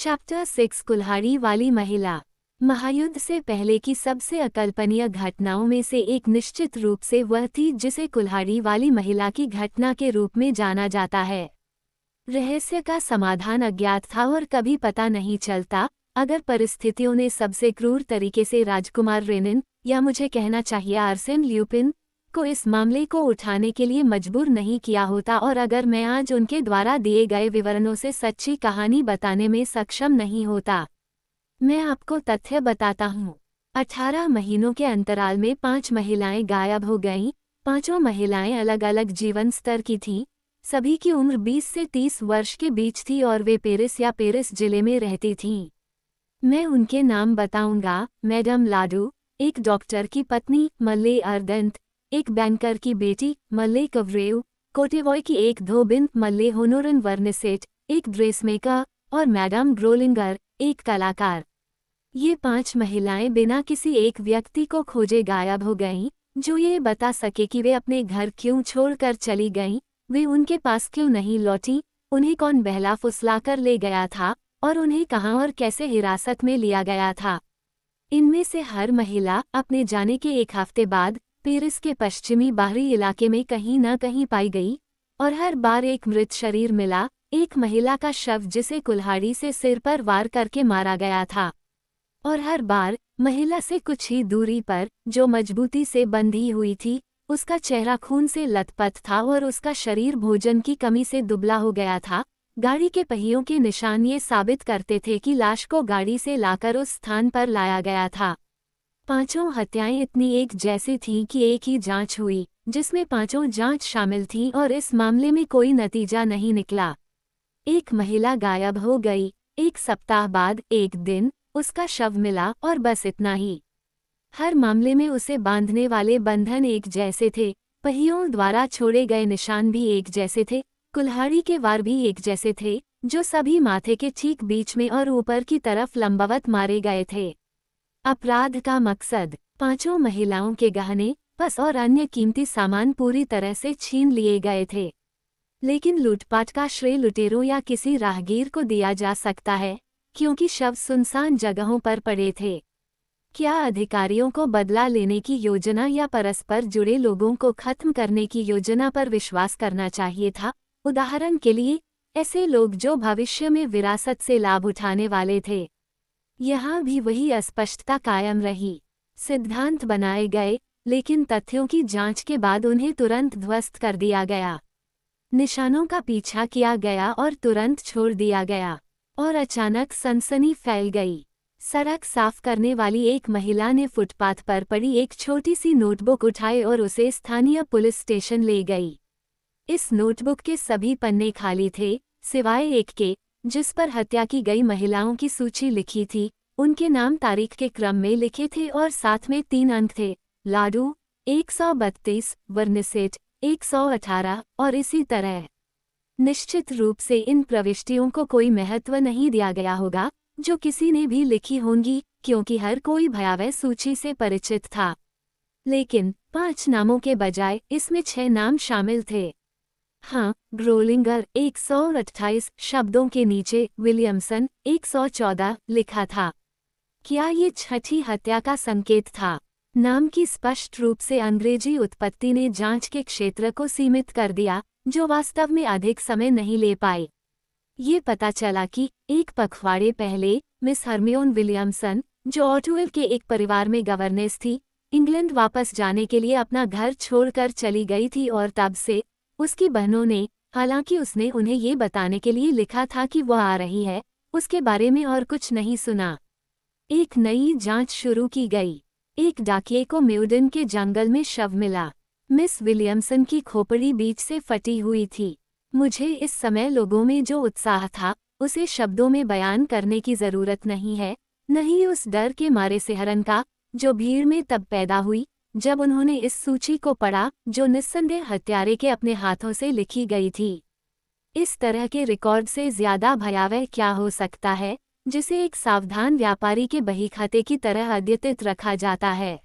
Chapter 6 कुल्हाड़ी वाली महिला। महायुद्ध से पहले की सबसे अकल्पनीय घटनाओं में से एक निश्चित रूप से वह थी जिसे कुल्हाड़ी वाली महिला की घटना के रूप में जाना जाता है। रहस्य का समाधान अज्ञात था और कभी पता नहीं चलता अगर परिस्थितियों ने सबसे क्रूर तरीके से राजकुमार रेनिन, या मुझे कहना चाहिए आर्सेन ल्यूपिन, को इस मामले को उठाने के लिए मजबूर नहीं किया होता, और अगर मैं आज उनके द्वारा दिए गए विवरणों से सच्ची कहानी बताने में सक्षम नहीं होता। मैं आपको तथ्य बताता हूँ। 18 महीनों के अंतराल में 5 महिलाएं गायब हो गईं। पांचों महिलाएं अलग अलग जीवन स्तर की थीं। सभी की उम्र 20 से 30 वर्ष के बीच थी और वे पेरिस या पेरिस जिले में रहती थीं। मैं उनके नाम बताऊंगा। मैडम लाडू, एक डॉक्टर की पत्नी मल्ले अर्दंत, एक बैंकर की बेटी मल्ले कवरेव, कोटेवॉय की एक धोबिन मल्ले होनोरन वर्नेसेट, एक ड्रेसमेकर, और मैडम ग्रोलिंगर, एक कलाकार। ये 5 महिलाएं बिना किसी एक व्यक्ति को खोजे गायब हो गईं, जो ये बता सके कि वे अपने घर क्यों छोड़कर चली गईं, वे उनके पास क्यों नहीं लौटीं, उन्हें कौन बहला फुसलाकर ले गया था और उन्हें कहाँ और कैसे हिरासत में लिया गया था। इनमें से हर महिला अपने जाने के एक हफ्ते बाद पेरिस के पश्चिमी बाहरी इलाके में कहीं न कहीं पाई गई, और हर बार एक मृत शरीर मिला, एक महिला का शव जिसे कुल्हाड़ी से सिर पर वार करके मारा गया था। और हर बार महिला से कुछ ही दूरी पर, जो मजबूती से बंधी हुई थी, उसका चेहरा खून से लथपथ था और उसका शरीर भोजन की कमी से दुबला हो गया था। गाड़ी के पहियों के निशान ये साबित करते थे कि लाश को गाड़ी से लाकर उस स्थान पर लाया गया था। पांचों हत्याएं इतनी एक जैसी थीं कि एक ही जांच हुई, जिसमें पांचों जांच शामिल थीं, और इस मामले में कोई नतीजा नहीं निकला। एक महिला गायब हो गई, एक सप्ताह बाद एक दिन उसका शव मिला, और बस इतना ही। हर मामले में उसे बांधने वाले बंधन एक जैसे थे, पहियों द्वारा छोड़े गए निशान भी एक जैसे थे, कुल्हाड़ी के वार भी एक जैसे थे, जो सभी माथे के ठीक बीच में और ऊपर की तरफ लंबवत मारे गए थे। अपराध का मकसद, पांचों महिलाओं के गहने, पस और अन्य कीमती सामान पूरी तरह से छीन लिए गए थे। लेकिन लूटपाट का श्रेय लुटेरों या किसी राहगीर को दिया जा सकता है, क्योंकि शव सुनसान जगहों पर पड़े थे। क्या अधिकारियों को बदला लेने की योजना या परस्पर जुड़े लोगों को खत्म करने की योजना पर विश्वास करना चाहिए था? उदाहरण के लिए, ऐसे लोग जो भविष्य में विरासत से लाभ उठाने वाले थे। यहाँ भी वही अस्पष्टता कायम रही। सिद्धांत बनाए गए, लेकिन तथ्यों की जांच के बाद उन्हें तुरंत ध्वस्त कर दिया गया। निशानों का पीछा किया गया और तुरंत छोड़ दिया गया, और अचानक सनसनी फैल गई। सड़क साफ करने वाली एक महिला ने फुटपाथ पर पड़ी एक छोटी सी नोटबुक उठाई और उसे स्थानीय पुलिस स्टेशन ले गई। इस नोटबुक के सभी पन्ने खाली थे, सिवाय एक के, जिस पर हत्या की गई महिलाओं की सूची लिखी थी। उनके नाम तारीख के क्रम में लिखे थे और साथ में 3 अंक थे, लाडू 132, वर्निसेट 118, और इसी तरह। निश्चित रूप से इन प्रविष्टियों को कोई महत्व नहीं दिया गया होगा जो किसी ने भी लिखी होंगी, क्योंकि हर कोई भयावह सूची से परिचित था। लेकिन 5 नामों के बजाय इसमें 6 नाम शामिल थे। हाँ, ग्रोलिंगर 128 शब्दों के नीचे विलियमसन 114 लिखा था। क्या ये छठी हत्या का संकेत था? नाम की स्पष्ट रूप से अंग्रेजी उत्पत्ति ने जांच के क्षेत्र को सीमित कर दिया, जो वास्तव में अधिक समय नहीं ले पाए। ये पता चला कि एक पखवाड़े पहले मिस हरमियोन विलियमसन, जो ऑटोवेल के एक परिवार में गवर्नेस थी, इंग्लैंड वापस जाने के लिए अपना घर छोड़कर चली गई थी, और तब से उसकी बहनों ने, हालांकि उसने उन्हें ये बताने के लिए लिखा था कि वह आ रही है, उसके बारे में और कुछ नहीं सुना। एक नई जांच शुरू की गई। एक डाकिये को म्यूडन के जंगल में शव मिला। मिस विलियमसन की खोपड़ी बीच से फटी हुई थी। मुझे इस समय लोगों में जो उत्साह था, उसे शब्दों में बयान करने की जरूरत नहीं है, नहीं उस डर के मारे सिहरन का, जो भीड़ में तब पैदा हुई जब उन्होंने इस सूची को पढ़ा, जो निस्संदेह हत्यारे के अपने हाथों से लिखी गई थी। इस तरह के रिकॉर्ड से ज्यादा भयावह क्या हो सकता है, जिसे एक सावधान व्यापारी के बहीखाते की तरह अद्यतित रखा जाता है।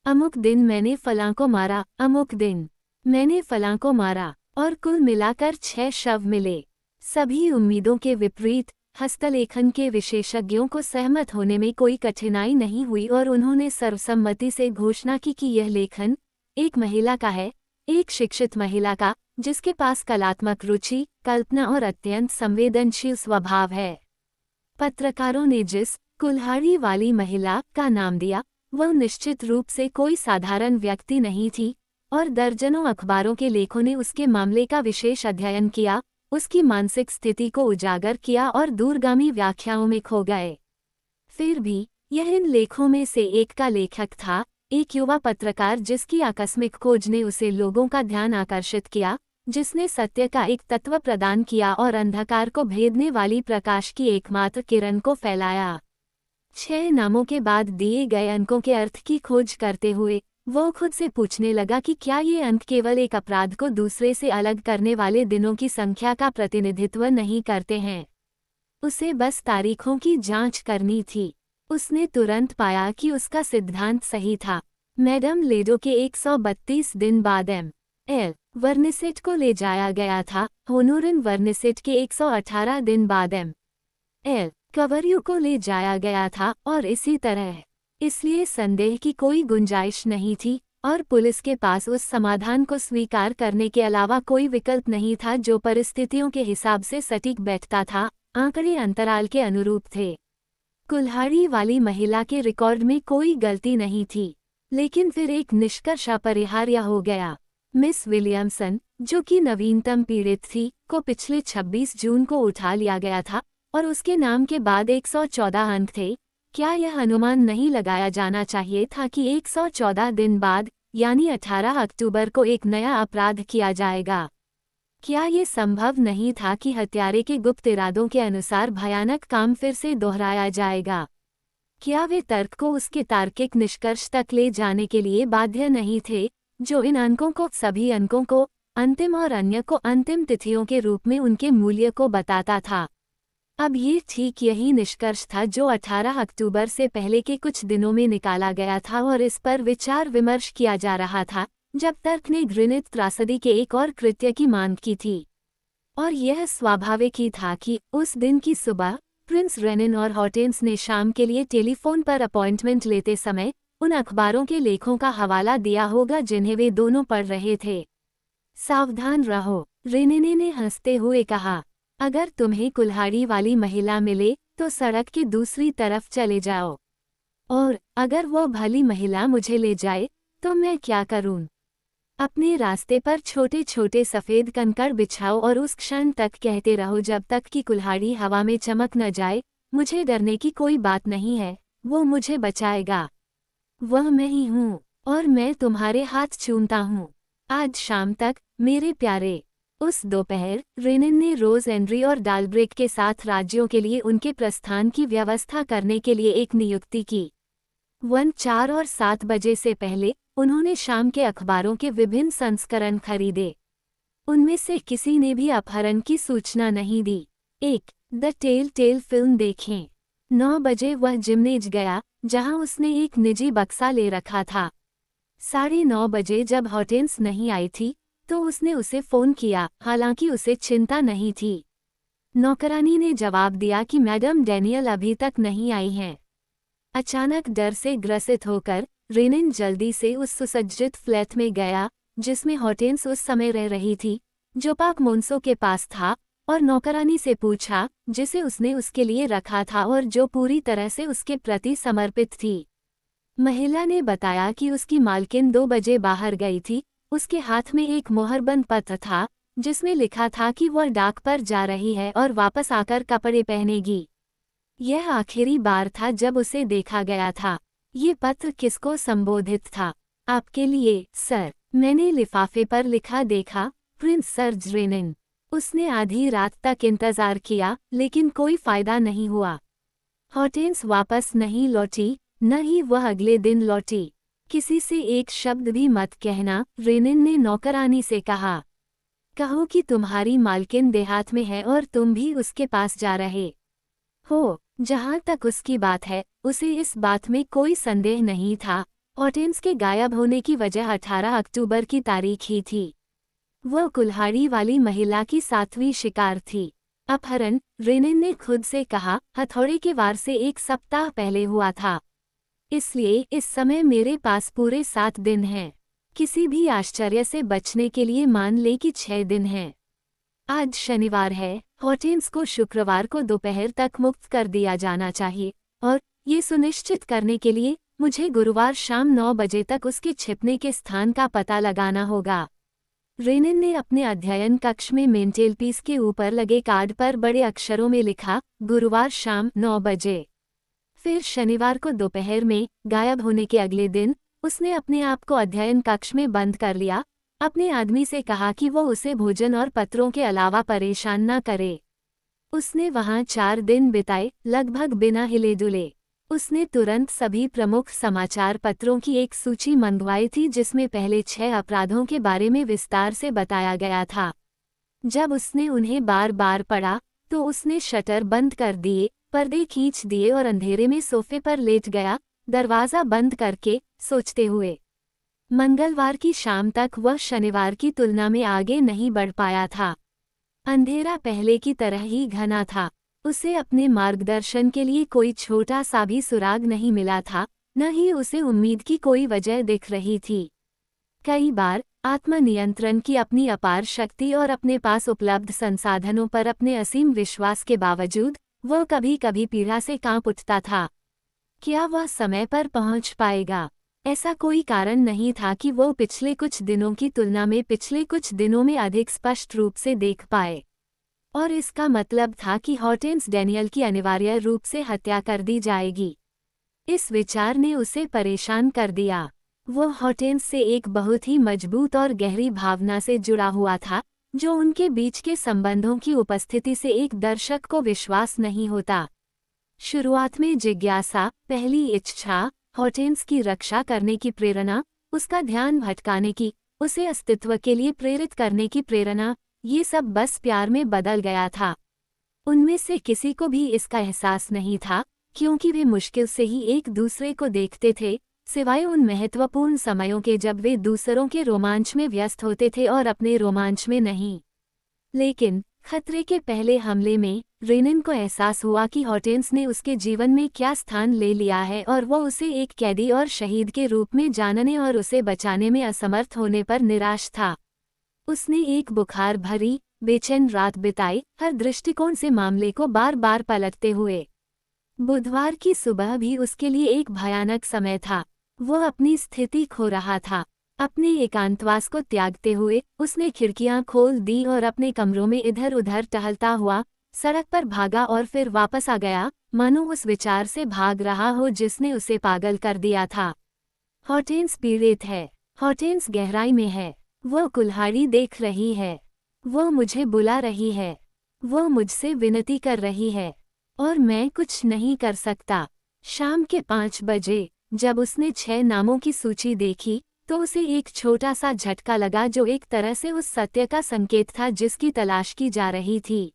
अमुक दिन मैंने फलां को मारा, अमुक दिन मैंने फलां को मारा, और कुल मिलाकर 6 शव मिले। सभी उम्मीदों के विपरीत, हस्तलेखन के विशेषज्ञों को सहमत होने में कोई कठिनाई नहीं हुई और उन्होंने सर्वसम्मति से घोषणा की कि यह लेखन एक महिला का है, एक शिक्षित महिला का, जिसके पास कलात्मक रुचि, कल्पना और अत्यंत संवेदनशील स्वभाव है। पत्रकारों ने जिस कुल्हाड़ी वाली महिला का नाम दिया, वह निश्चित रूप से कोई साधारण व्यक्ति नहीं थी, और दर्जनों अखबारों के लेखों ने उसके मामले का विशेष अध्ययन किया, उसकी मानसिक स्थिति को उजागर किया और दूरगामी व्याख्याओं में खो गए। फिर भी यह इन लेखों में से एक का लेखक था, एक युवा पत्रकार जिसकी आकस्मिक खोज ने उसे लोगों का ध्यान आकर्षित किया, जिसने सत्य का एक तत्व प्रदान किया और अंधकार को भेदने वाली प्रकाश की एकमात्र किरण को फैलाया। 6 नामों के बाद दिए गए अंकों के अर्थ की खोज करते हुए वो खुद से पूछने लगा कि क्या ये अंक केवल एक अपराध को दूसरे से अलग करने वाले दिनों की संख्या का प्रतिनिधित्व नहीं करते हैं। उसे बस तारीखों की जांच करनी थी। उसने तुरंत पाया कि उसका सिद्धांत सही था। मैडम लेडो के 132 दिन बाद एल वर्निसेट को ले जाया गया था, होनोरन वर्निसेट के 118 दिन बाद एल कवरियो को ले जाया गया था, और इसी तरह। इसलिए संदेह की कोई गुंजाइश नहीं थी, और पुलिस के पास उस समाधान को स्वीकार करने के अलावा कोई विकल्प नहीं था जो परिस्थितियों के हिसाब से सटीक बैठता था, आंकड़े अंतराल के अनुरूप थे। कुल्हाड़ी वाली महिला के रिकॉर्ड में कोई गलती नहीं थी, लेकिन फिर एक निष्कर्ष अपरिहार्य हो गया। मिस विलियमसन, जो कि नवीनतम पीड़ित थी, को पिछले 26 जून को उठा लिया गया था, और उसके नाम के बाद 114 अंक थे। क्या यह अनुमान नहीं लगाया जाना चाहिए था कि 114 दिन बाद, यानी 18 अक्टूबर को एक नया अपराध किया जाएगा? क्या ये संभव नहीं था कि हत्यारे के गुप्त इरादों के अनुसार भयानक काम फिर से दोहराया जाएगा? क्या वे तर्क को उसके तार्किक निष्कर्ष तक ले जाने के लिए बाध्य नहीं थे, जो इन अंकों को, सभी अंकों को, अंतिम और अन्य को अंतिम तिथियों के रूप में उनके मूल्य को बताता था? अब ये ठीक यही निष्कर्ष था जो 18 अक्टूबर से पहले के कुछ दिनों में निकाला गया था, और इस पर विचार विमर्श किया जा रहा था, जब तर्क ने घृणित त्रासदी के एक और कृत्य की मांग की थी। और यह स्वाभाविक ही था कि उस दिन की सुबह प्रिंस रेनिन और हॉटेंस ने शाम के लिए टेलीफोन पर अपॉइंटमेंट लेते समय उन अखबारों के लेखों का हवाला दिया होगा जिन्हें वे दोनों पढ़ रहे थे। सावधान रहो, रेनिने ने हंसते हुए कहा। अगर तुम्हें कुल्हाड़ी वाली महिला मिले तो सड़क के दूसरी तरफ चले जाओ, और अगर वो भली महिला मुझे ले जाए तो मैं क्या करूं? अपने रास्ते पर छोटे छोटे सफ़ेद कंकड़ बिछाओ और उस क्षण तक कहते रहो जब तक कि कुल्हाड़ी हवा में चमक न जाए, मुझे डरने की कोई बात नहीं है, वो मुझे बचाएगा। वह मैं ही हूँ, और मैं तुम्हारे हाथ चूमता हूँ। आज शाम तक, मेरे प्यारे। उस दोपहर रेनिन ने रोज एंड्री और डालब्रेक के साथ राज्यों के लिए उनके प्रस्थान की व्यवस्था करने के लिए एक नियुक्ति की। 4 और 7 बजे से पहले उन्होंने शाम के अखबारों के विभिन्न संस्करण खरीदे। उनमें से किसी ने भी अपहरण की सूचना नहीं दी। द टेल फिल्म देखें। 9 बजे वह जिमनेज गया, जहां उसने एक निजी बक्सा ले रखा था। 9:30 बजे जब हॉटेंस नहीं आई थी, तो उसने उसे फ़ोन किया, हालांकि उसे चिंता नहीं थी। नौकरानी ने जवाब दिया कि मैडम डैनियल अभी तक नहीं आई हैं। अचानक डर से ग्रसित होकर रेनिन जल्दी से उस सुसज्जित फ्लैट में गया जिसमें हॉटेंस उस समय रह रही थी, जो पाक मोन्सो के पास था, और नौकरानी से पूछा, जिसे उसने उसके लिए रखा था और जो पूरी तरह से उसके प्रति समर्पित थी। महिला ने बताया कि उसकी मालकिन 2 बजे बाहर गई थी। उसके हाथ में एक मोहरबंद पत्र था जिसमें लिखा था कि वह डाक पर जा रही है और वापस आकर कपड़े पहनेगी। यह आखिरी बार था जब उसे देखा गया था। ये पत्र किसको संबोधित था? आपके लिए, सर। मैंने लिफाफे पर लिखा देखा, प्रिंस सर्ज रेनिन। उसने आधी रात तक इंतजार किया, लेकिन कोई फायदा नहीं हुआ। हॉटेंस वापस नहीं लौटी, न ही वह अगले दिन लौटी। किसी से एक शब्द भी मत कहना, रेनिन ने नौकरानी से कहा। कहो कि तुम्हारी मालकिन देहात में है और तुम भी उसके पास जा रहे हो। जहां तक उसकी बात है, उसे इस बात में कोई संदेह नहीं था, हॉटेंस के गायब होने की वजह 18 अक्टूबर की तारीख ही थी। वह कुल्हाड़ी वाली महिला की 7वीं शिकार थी। अपहरण, रेनिन ने खुद से कहा, हथौड़े के वार से 1 सप्ताह पहले हुआ था। इसलिए इस समय मेरे पास पूरे 7 दिन हैं। किसी भी आश्चर्य से बचने के लिए मान ले कि 6 दिन हैं। आज शनिवार है, हॉर्टेंस को शुक्रवार को दोपहर तक मुक्त कर दिया जाना चाहिए, और ये सुनिश्चित करने के लिए मुझे गुरुवार शाम 9 बजे तक उसके छिपने के स्थान का पता लगाना होगा। रेनिन ने अपने अध्ययन कक्ष में मेंटेलपीस के ऊपर लगे कार्ड पर बड़े अक्षरों में लिखा, गुरुवार शाम 9 बजे। फिर शनिवार को दोपहर में गायब होने के अगले दिन उसने अपने आप को अध्ययन कक्ष में बंद कर लिया, अपने आदमी से कहा कि वो उसे भोजन और पत्रों के अलावा परेशान न करे। उसने वहां 4 दिन बिताए, लगभग बिना हिले डुले। उसने तुरंत सभी प्रमुख समाचार पत्रों की एक सूची मंगवाई थी जिसमें पहले 6 अपराधों के बारे में विस्तार से बताया गया था। जब उसने उन्हें बार बार पढ़ा तो उसने शटर बंद कर दिए, पर्दे खींच दिए और अंधेरे में सोफे पर लेट गया, दरवाज़ा बंद करके, सोचते हुए। मंगलवार की शाम तक वह शनिवार की तुलना में आगे नहीं बढ़ पाया था। अंधेरा पहले की तरह ही घना था। उसे अपने मार्गदर्शन के लिए कोई छोटा सा भी सुराग नहीं मिला था, न ही उसे उम्मीद की कोई वजह दिख रही थी। कई बार आत्मनियंत्रण की अपनी अपार शक्ति और अपने पास उपलब्ध संसाधनों पर अपने असीम विश्वास के बावजूद वह कभी कभी पीड़ा से कांप उठता था। क्या वह समय पर पहुंच पाएगा? ऐसा कोई कारण नहीं था कि वो पिछले कुछ दिनों की तुलना में पिछले कुछ दिनों में अधिक स्पष्ट रूप से देख पाए। और इसका मतलब था कि हॉर्टेंस डैनियल की अनिवार्य रूप से हत्या कर दी जाएगी। इस विचार ने उसे परेशान कर दिया। वो हॉर्टेंस से एक बहुत ही मजबूत और गहरी भावना से जुड़ा हुआ था, जो उनके बीच के संबंधों की उपस्थिति से एक दर्शक को विश्वास नहीं होता। शुरुआत में जिज्ञासा, पहली इच्छा, हॉर्टेंस की रक्षा करने की प्रेरणा, उसका ध्यान भटकाने की, उसे अस्तित्व के लिए प्रेरित करने की प्रेरणा, ये सब बस प्यार में बदल गया था। उनमें से किसी को भी इसका एहसास नहीं था, क्योंकि वे मुश्किल से ही एक दूसरे को देखते थे, सिवाय उन महत्वपूर्ण समयों के जब वे दूसरों के रोमांच में व्यस्त होते थे और अपने रोमांच में नहीं। लेकिन खतरे के पहले हमले में रेनिन को एहसास हुआ कि हॉर्टेंस ने उसके जीवन में क्या स्थान ले लिया है और वो उसे एक कैदी और शहीद के रूप में जानने और उसे बचाने में असमर्थ होने पर निराश था। उसने एक बुखार भरी, बेचैन रात बिताई, हर दृष्टिकोण से मामले को बार बार पलटते हुए। बुधवार की सुबह भी उसके लिए एक भयानक समय था। वह अपनी स्थिति खो रहा था। अपने एकांतवास को त्यागते हुए उसने खिड़कियां खोल दी और अपने कमरों में इधर उधर टहलता हुआ सड़क पर भागा और फिर वापस आ गया, मानो उस विचार से भाग रहा हो जिसने उसे पागल कर दिया था। हॉर्टेंस पीड़ित है। हॉर्टेंस गहराई में है। वो कुल्हाड़ी देख रही है। वो मुझे बुला रही है। वो मुझसे विनती कर रही है। और मैं कुछ नहीं कर सकता। शाम के 5 बजे जब उसने 6 नामों की सूची देखी तो उसे एक छोटा सा झटका लगा जो एक तरह से उस सत्य का संकेत था जिसकी तलाश की जा रही थी।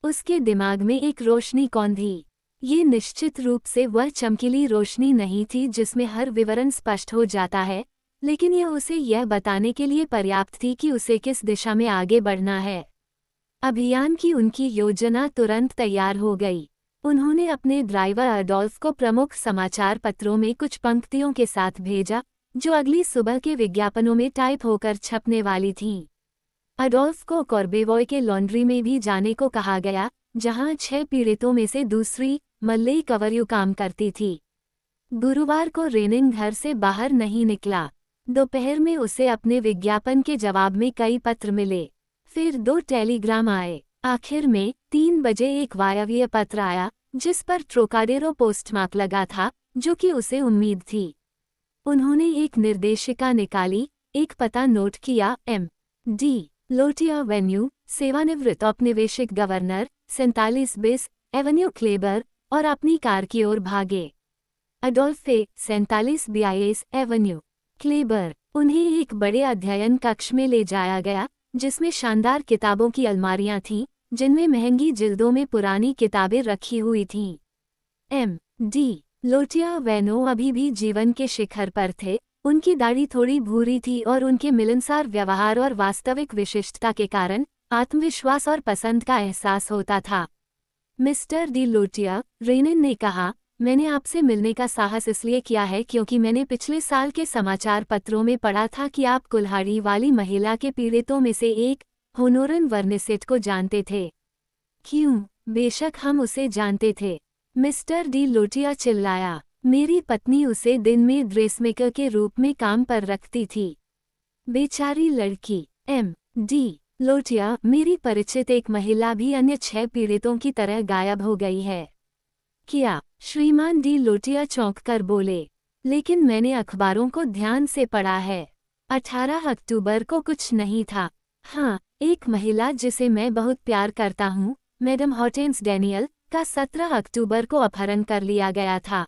उसके दिमाग में एक रोशनी कौंधी। ये निश्चित रूप से वह चमकीली रोशनी नहीं थी जिसमें हर विवरण स्पष्ट हो जाता है, लेकिन यह उसे यह बताने के लिए पर्याप्त थी कि उसे किस दिशा में आगे बढ़ना है। अभियान की उनकी योजना तुरंत तैयार हो गई। उन्होंने अपने ड्राइवर अडोल्फ को प्रमुख समाचार पत्रों में कुछ पंक्तियों के साथ भेजा, जो अगली सुबह के विज्ञापनों में टाइप होकर छपने वाली थीं। अडोल्फ को कॉर्बेवॉय के लॉन्ड्री में भी जाने को कहा गया, जहां 6 पीड़ितों में से दूसरी, मल्लेई कवरयू काम करती थी। गुरुवार को रेनिन घर से बाहर नहीं निकला। दोपहर में उसे अपने विज्ञापन के जवाब में कई पत्र मिले। फिर 2 टेलीग्राम आए। आखिर में 3 बजे एक वायवीय पत्र आया, जिस पर ट्रोकाडेरो पोस्टमार्क लगा था, जो कि उसे उम्मीद थी। उन्होंने एक निर्देशिका निकाली, एक पता नोट किया, M.D. लोटिया वेन्यू, सेवानिवृत्त औपनिवेशिक गवर्नर, 47 बिस एवेन्यू क्लेबर, और अपनी कार की ओर भागे। अडोल्फे, 47 बीआईएस एवेन्यू क्लेबर। उन्हें एक बड़े अध्ययन कक्ष में ले जाया गया, जिसमें शानदार किताबों की अलमारियां थीं, जिनमें महंगी जिल्दों में पुरानी किताबें रखी हुई थीं। M.D. लोटिया वेनो अभी भी जीवन के शिखर पर थे। उनकी दाढ़ी थोड़ी भूरी थी और उनके मिलनसार व्यवहार और वास्तविक विशिष्टता के कारण आत्मविश्वास और पसंद का एहसास होता था। मिस्टर डी लोटिया, रेनिन ने कहा, मैंने आपसे मिलने का साहस इसलिए किया है क्योंकि मैंने पिछले साल के समाचार पत्रों में पढ़ा था कि आप कुल्हाड़ी वाली महिला के पीड़ितों में से एक, होनोरन वर्निसेट को जानते थे। क्यों? बेशक हम उसे जानते थे, मिस्टर डी लोटिया चिल्लाया। मेरी पत्नी उसे दिन में ड्रेसमेकर के रूप में काम पर रखती थी। बेचारी लड़की। एम डी लोटिया, मेरी परिचित एक महिला भी अन्य 6 पीड़ितों की तरह गायब हो गई है। क्या? श्रीमान डी लोटिया चौंक कर बोले। लेकिन मैंने अखबारों को ध्यान से पढ़ा है। 18 अक्टूबर को कुछ नहीं था। हाँ, एक महिला जिसे मैं बहुत प्यार करता हूँ, मैडम हॉटेंस डैनियल, का 17 अक्टूबर को अपहरण कर लिया गया था।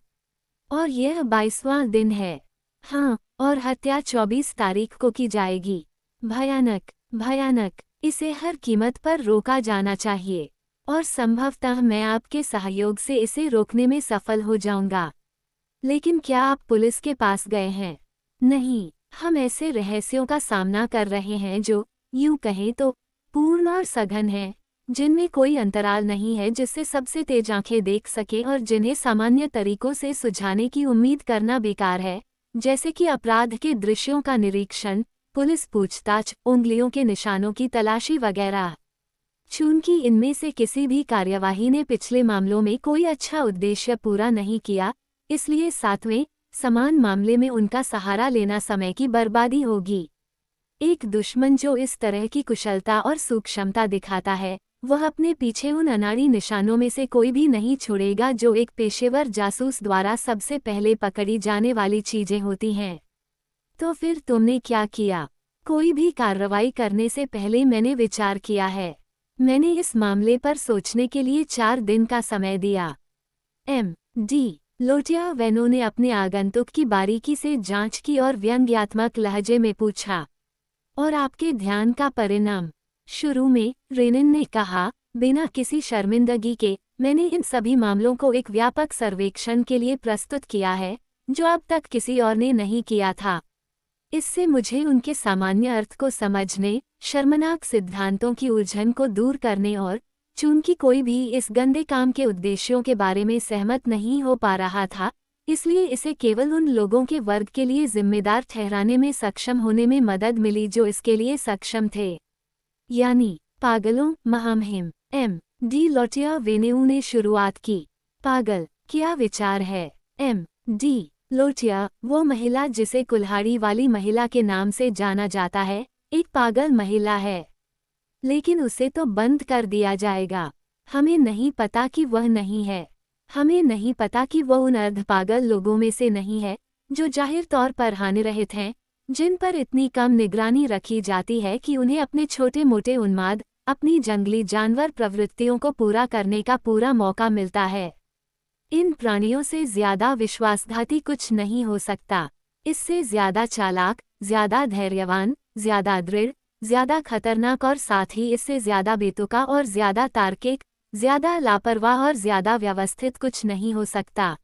और यह 22वां दिन है। हाँ, और हत्या 24 तारीख को की जाएगी। भयानक, भयानक। इसे हर कीमत पर रोका जाना चाहिए। और संभवतः मैं आपके सहयोग से इसे रोकने में सफल हो जाऊंगा। लेकिन क्या आप पुलिस के पास गए हैं? नहीं, हम ऐसे रहस्यों का सामना कर रहे हैं जो, यूं कहें तो, पूर्ण और सघन हैं, जिनमें कोई अंतराल नहीं है जिससे सबसे तेज आंखें देख सके और जिन्हें सामान्य तरीकों से सुलझाने की उम्मीद करना बेकार है, जैसे कि अपराध के दृश्यों का निरीक्षण, पुलिस पूछताछ, उंगलियों के निशानों की तलाशी वगैरह। चूंकि इनमें से किसी भी कार्यवाही ने पिछले मामलों में कोई अच्छा उद्देश्य पूरा नहीं किया, इसलिए 7वें, समान मामले में उनका सहारा लेना समय की बर्बादी होगी। एक दुश्मन जो इस तरह की कुशलता और सूक्ष्मता दिखाता है, वह अपने पीछे उन अनाड़ी निशानों में से कोई भी नहीं छोड़ेगा जो एक पेशेवर जासूस द्वारा सबसे पहले पकड़ी जाने वाली चीजें होती हैं। तो फिर तुमने क्या किया? कोई भी कार्रवाई करने से पहले मैंने विचार किया है। मैंने इस मामले पर सोचने के लिए 4 दिन का समय दिया। एम डी लोटिया वेनो ने अपने आगंतुक की बारीकी से जांच की और व्यंग्यात्मक लहजे में पूछा, और आपके ध्यान का परिणाम? शुरू में, रेनिन ने कहा, बिना किसी शर्मिंदगी के, मैंने इन सभी मामलों को एक व्यापक सर्वेक्षण के लिए प्रस्तुत किया है, जो अब तक किसी और ने नहीं किया था। इससे मुझे उनके सामान्य अर्थ को समझने, शर्मनाक सिद्धांतों की उलझन को दूर करने और, चूंकि कोई भी इस गंदे काम के उद्देश्यों के बारे में सहमत नहीं हो पा रहा था, इसलिए इसे केवल उन लोगों के वर्ग के लिए जिम्मेदार ठहराने में सक्षम होने में मदद मिली जो इसके लिए सक्षम थे। यानी, पागलों, महामहिम। एम डी लोटिया वेनेऊ ने शुरुआत की। पागल, क्या विचार है? एम डी लोटिया, वो महिला जिसे कुल्हाड़ी वाली महिला के नाम से जाना जाता है, एक पागल महिला है। लेकिन उसे तो बंद कर दिया जाएगा। हमें नहीं पता कि वह नहीं है। हमें नहीं पता कि वह उन अर्धपागल लोगों में से नहीं है, जो जाहिर तौर पर हानिरहित हैं, जिन पर इतनी कम निगरानी रखी जाती है कि उन्हें अपने छोटे मोटे उन्माद, अपनी जंगली जानवर प्रवृत्तियों को पूरा करने का पूरा मौका मिलता है। इन प्राणियों से ज्यादा विश्वासघाती कुछ नहीं हो सकता। इससे ज्यादा चालाक, ज्यादा धैर्यवान, ज्यादा दृढ़, ज्यादा खतरनाक और साथ ही इससे ज्यादा बेतुका और ज्यादा तार्किक, ज्यादा लापरवाह और ज्यादा व्यवस्थित कुछ नहीं हो सकता।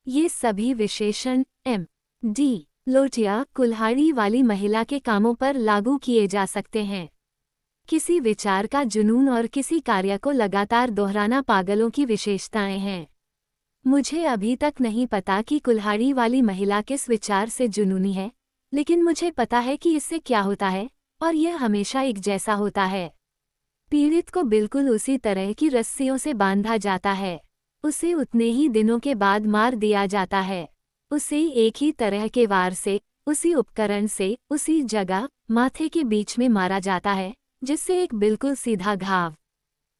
ये सभी विशेषण एम डी लोटिया कुल्हाड़ी वाली महिला के कामों पर लागू किए जा सकते हैं। किसी विचार का जुनून और किसी कार्य को लगातार दोहराना पागलों की विशेषताएं हैं। मुझे अभी तक नहीं पता कि कुल्हाड़ी वाली महिला किस विचार से जुनूनी है, लेकिन मुझे पता है कि इससे क्या होता है, और यह हमेशा एक जैसा होता है। पीड़ित को बिल्कुल उसी तरह की रस्सियों से बांधा जाता है। उसे उतने ही दिनों के बाद मार दिया जाता है। उसे एक ही तरह के वार से, उसी उपकरण से, उसी जगह, माथे के बीच में मारा जाता है, जिससे एक बिल्कुल सीधा घाव।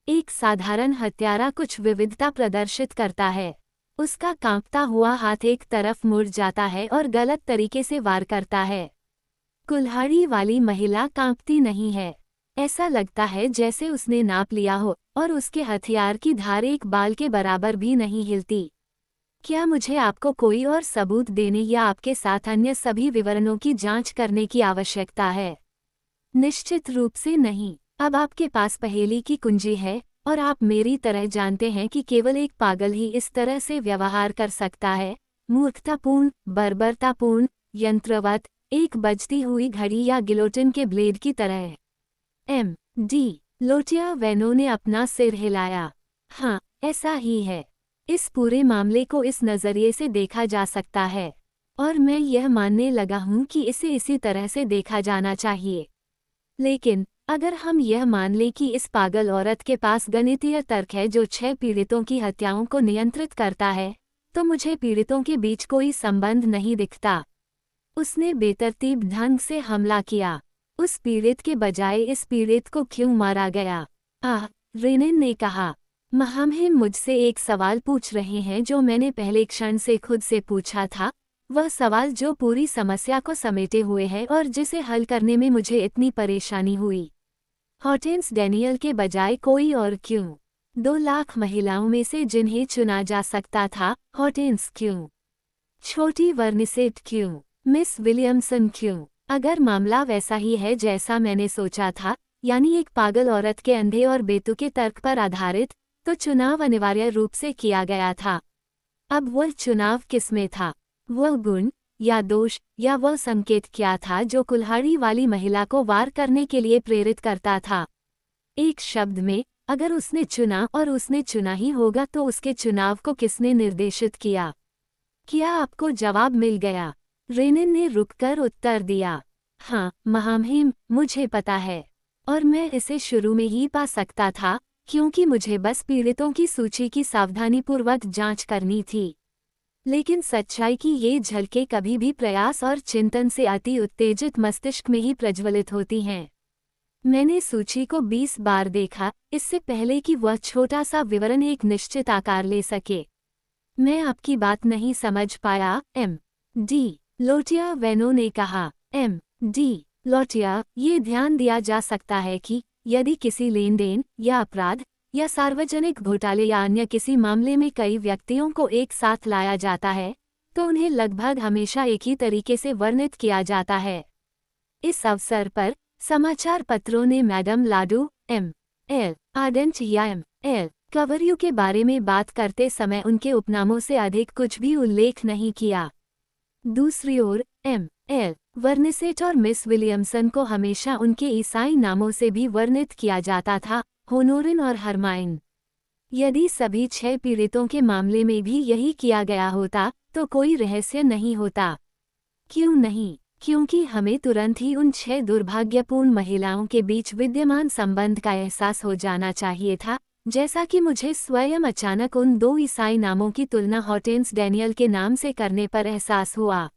एक साधारण हत्यारा कुछ विविधता प्रदर्शित करता है। उसका कांपता हुआ हाथ एक तरफ मुड़ जाता है और गलत तरीके से वार करता है। कुल्हाड़ी वाली महिला कांपती नहीं है। ऐसा लगता है जैसे उसने नाप लिया हो और उसके हथियार की धार एक बाल के बराबर भी नहीं हिलती। क्या मुझे आपको कोई और सबूत देने या आपके साथ अन्य सभी विवरणों की जांच करने की आवश्यकता है? निश्चित रूप से नहीं। अब आपके पास पहेली की कुंजी है, और आप मेरी तरह जानते हैं कि केवल एक पागल ही इस तरह से व्यवहार कर सकता है, मूर्खतापूर्ण, बर्बरतापूर्ण, यंत्रवत, एक बजती हुई घड़ी या गिलोटिन के ब्लेड की तरह। एम डी लोटिया वेनो ने अपना सिर हिलाया। हाँ, ऐसा ही है। इस पूरे मामले को इस नज़रिए से देखा जा सकता है, और मैं यह मानने लगा हूँ कि इसे इसी तरह से देखा जाना चाहिए। लेकिन अगर हम यह मान लें कि इस पागल औरत के पास गणितीय तर्क है जो 6 पीड़ितों की हत्याओं को नियंत्रित करता है, तो मुझे पीड़ितों के बीच कोई संबंध नहीं दिखता। उसने बेतरतीब ढंग से हमला किया। उस पीड़ित के बजाय इस पीड़ित को क्यों मारा गया? रेनिन ने कहा। महामहिम मुझसे एक सवाल पूछ रहे हैं जो मैंने पहले क्षण से खुद से पूछा था, वह सवाल जो पूरी समस्या को समेटे हुए है और जिसे हल करने में मुझे इतनी परेशानी हुई। हॉर्टेंस डैनियल के बजाय कोई और क्यों? 2 लाख महिलाओं में से जिन्हें चुना जा सकता था, हॉर्टेंस क्यों? छोटी वर्निसेट क्यों? मिस विलियमसन क्यों? अगर मामला वैसा ही है जैसा मैंने सोचा था, यानी एक पागल औरत के अंधे और बेतुके तर्क पर आधारित, तो चुनाव अनिवार्य रूप से किया गया था। अब वह चुनाव किसमें था? वह गुण या दोष या वह संकेत क्या था जो कुल्हाड़ी वाली महिला को वार करने के लिए प्रेरित करता था? एक शब्द में, अगर उसने चुना और उसने चुना ही होगा तो उसके चुनाव को किसने निर्देशित किया? क्या आपको जवाब मिल गया? रेनिन ने रुककर उत्तर दिया। हाँ, महामहिम, मुझे पता है। और मैं इसे शुरू में ही पा सकता था, क्योंकि मुझे बस पीड़ितों की सूची की सावधानीपूर्वक जांच करनी थी। लेकिन सच्चाई की ये झलकें कभी भी प्रयास और चिंतन से अति उत्तेजित मस्तिष्क में ही प्रज्वलित होती हैं। मैंने सूची को 20 बार देखा, इससे पहले कि वह छोटा सा विवरण एक निश्चित आकार ले सके। मैं आपकी बात नहीं समझ पाया, एम.डी. लोटिया वेनो ने कहा। एम.डी. लोटिया, ये ध्यान दिया जा सकता है कि यदि किसी लेन देन या अपराध या सार्वजनिक घोटाले या अन्य किसी मामले में कई व्यक्तियों को एक साथ लाया जाता है, तो उन्हें लगभग हमेशा एक ही तरीके से वर्णित किया जाता है। इस अवसर पर समाचार पत्रों ने मैडम लाडू, एम.एल. आर्डेंट या एम.एल. कवरयू के बारे में बात करते समय उनके उपनामों से अधिक कुछ भी उल्लेख नहीं किया। दूसरी ओर एम.एल. वर्निसेट और मिस विलियमसन को हमेशा उनके ईसाई नामों से भी वर्णित किया जाता था, होनोरिन और हरमाइन। यदि सभी 6 पीड़ितों के मामले में भी यही किया गया होता, तो कोई रहस्य नहीं होता। क्यों नहीं? क्योंकि हमें तुरंत ही उन 6 दुर्भाग्यपूर्ण महिलाओं के बीच विद्यमान संबंध का एहसास हो जाना चाहिए था, जैसा कि मुझे स्वयं अचानक उन 2 ईसाई नामों की तुलना हॉर्टेंस डैनियल के नाम से करने पर एहसास हुआ।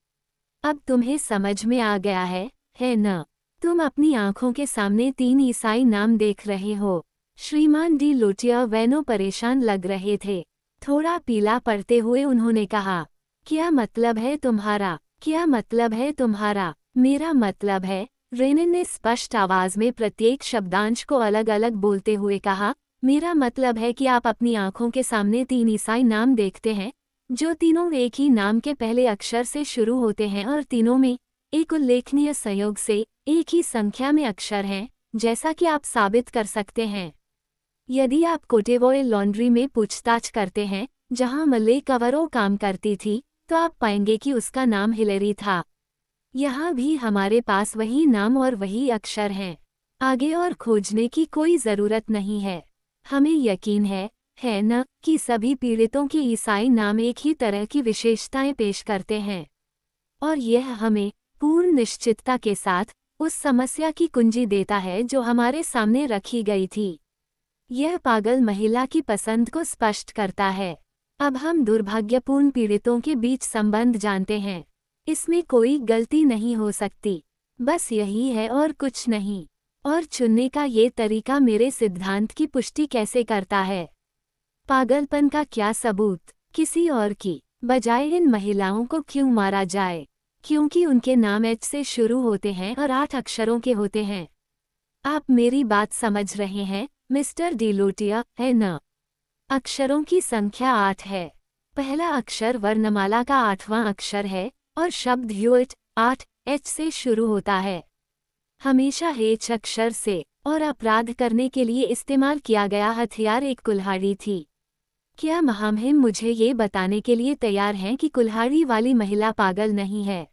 अब तुम्हें समझ में आ गया है न? तुम अपनी आंखों के सामने 3 ईसाई नाम देख रहे हो। श्रीमान डी लोटिया वेनो परेशान लग रहे थे। थोड़ा पीला पड़ते हुए उन्होंने कहा, क्या मतलब है तुम्हारा? क्या मतलब है तुम्हारा? मेरा मतलब है, रेनिन ने स्पष्ट आवाज में प्रत्येक शब्दांश को अलग अलग बोलते हुए कहा, मेरा मतलब है कि आप अपनी आंखों के सामने 3 ईसाई नाम देखते हैं, जो तीनों एक ही नाम के पहले अक्षर से शुरू होते हैं और तीनों में एक उल्लेखनीय संयोग से एक ही संख्या में अक्षर हैं, जैसा कि आप साबित कर सकते हैं। यदि आप कोटेवॉय लॉन्ड्री में पूछताछ करते हैं, जहां मले कवरो काम करती थी, तो आप पाएंगे कि उसका नाम हिलेरी था। यहाँ भी हमारे पास वही नाम और वही अक्षर हैं। आगे और खोजने की कोई ज़रूरत नहीं है। हमें यकीन है न, कि सभी पीड़ितों के ईसाई नाम एक ही तरह की विशेषताएं पेश करते हैं। और यह हमें पूर्ण निश्चितता के साथ उस समस्या की कुंजी देता है जो हमारे सामने रखी गई थी। यह पागल महिला की पसंद को स्पष्ट करता है। अब हम दुर्भाग्यपूर्ण पीड़ितों के बीच संबंध जानते हैं। इसमें कोई गलती नहीं हो सकती। बस यही है और कुछ नहीं। और चुनने का ये तरीका मेरे सिद्धांत की पुष्टि कैसे करता है? पागलपन का क्या सबूत? किसी और की बजाय इन महिलाओं को क्यों मारा जाए? क्योंकि उनके नाम एच से शुरू होते हैं और 8 अक्षरों के होते हैं। आप मेरी बात समझ रहे हैं, मिस्टर डी लोटिया, है न? अक्षरों की संख्या 8 है। पहला अक्षर वर्णमाला का 8वां अक्षर है और शब्द ह्यूट 8 एच से शुरू होता है। हमेशा एच अक्षर से, और अपराध करने के लिए इस्तेमाल किया गया हथियार एक कुल्हाड़ी थी। क्या महामहिम मुझे ये बताने के लिए तैयार हैं कि कुल्हाड़ी वाली महिला पागल नहीं है?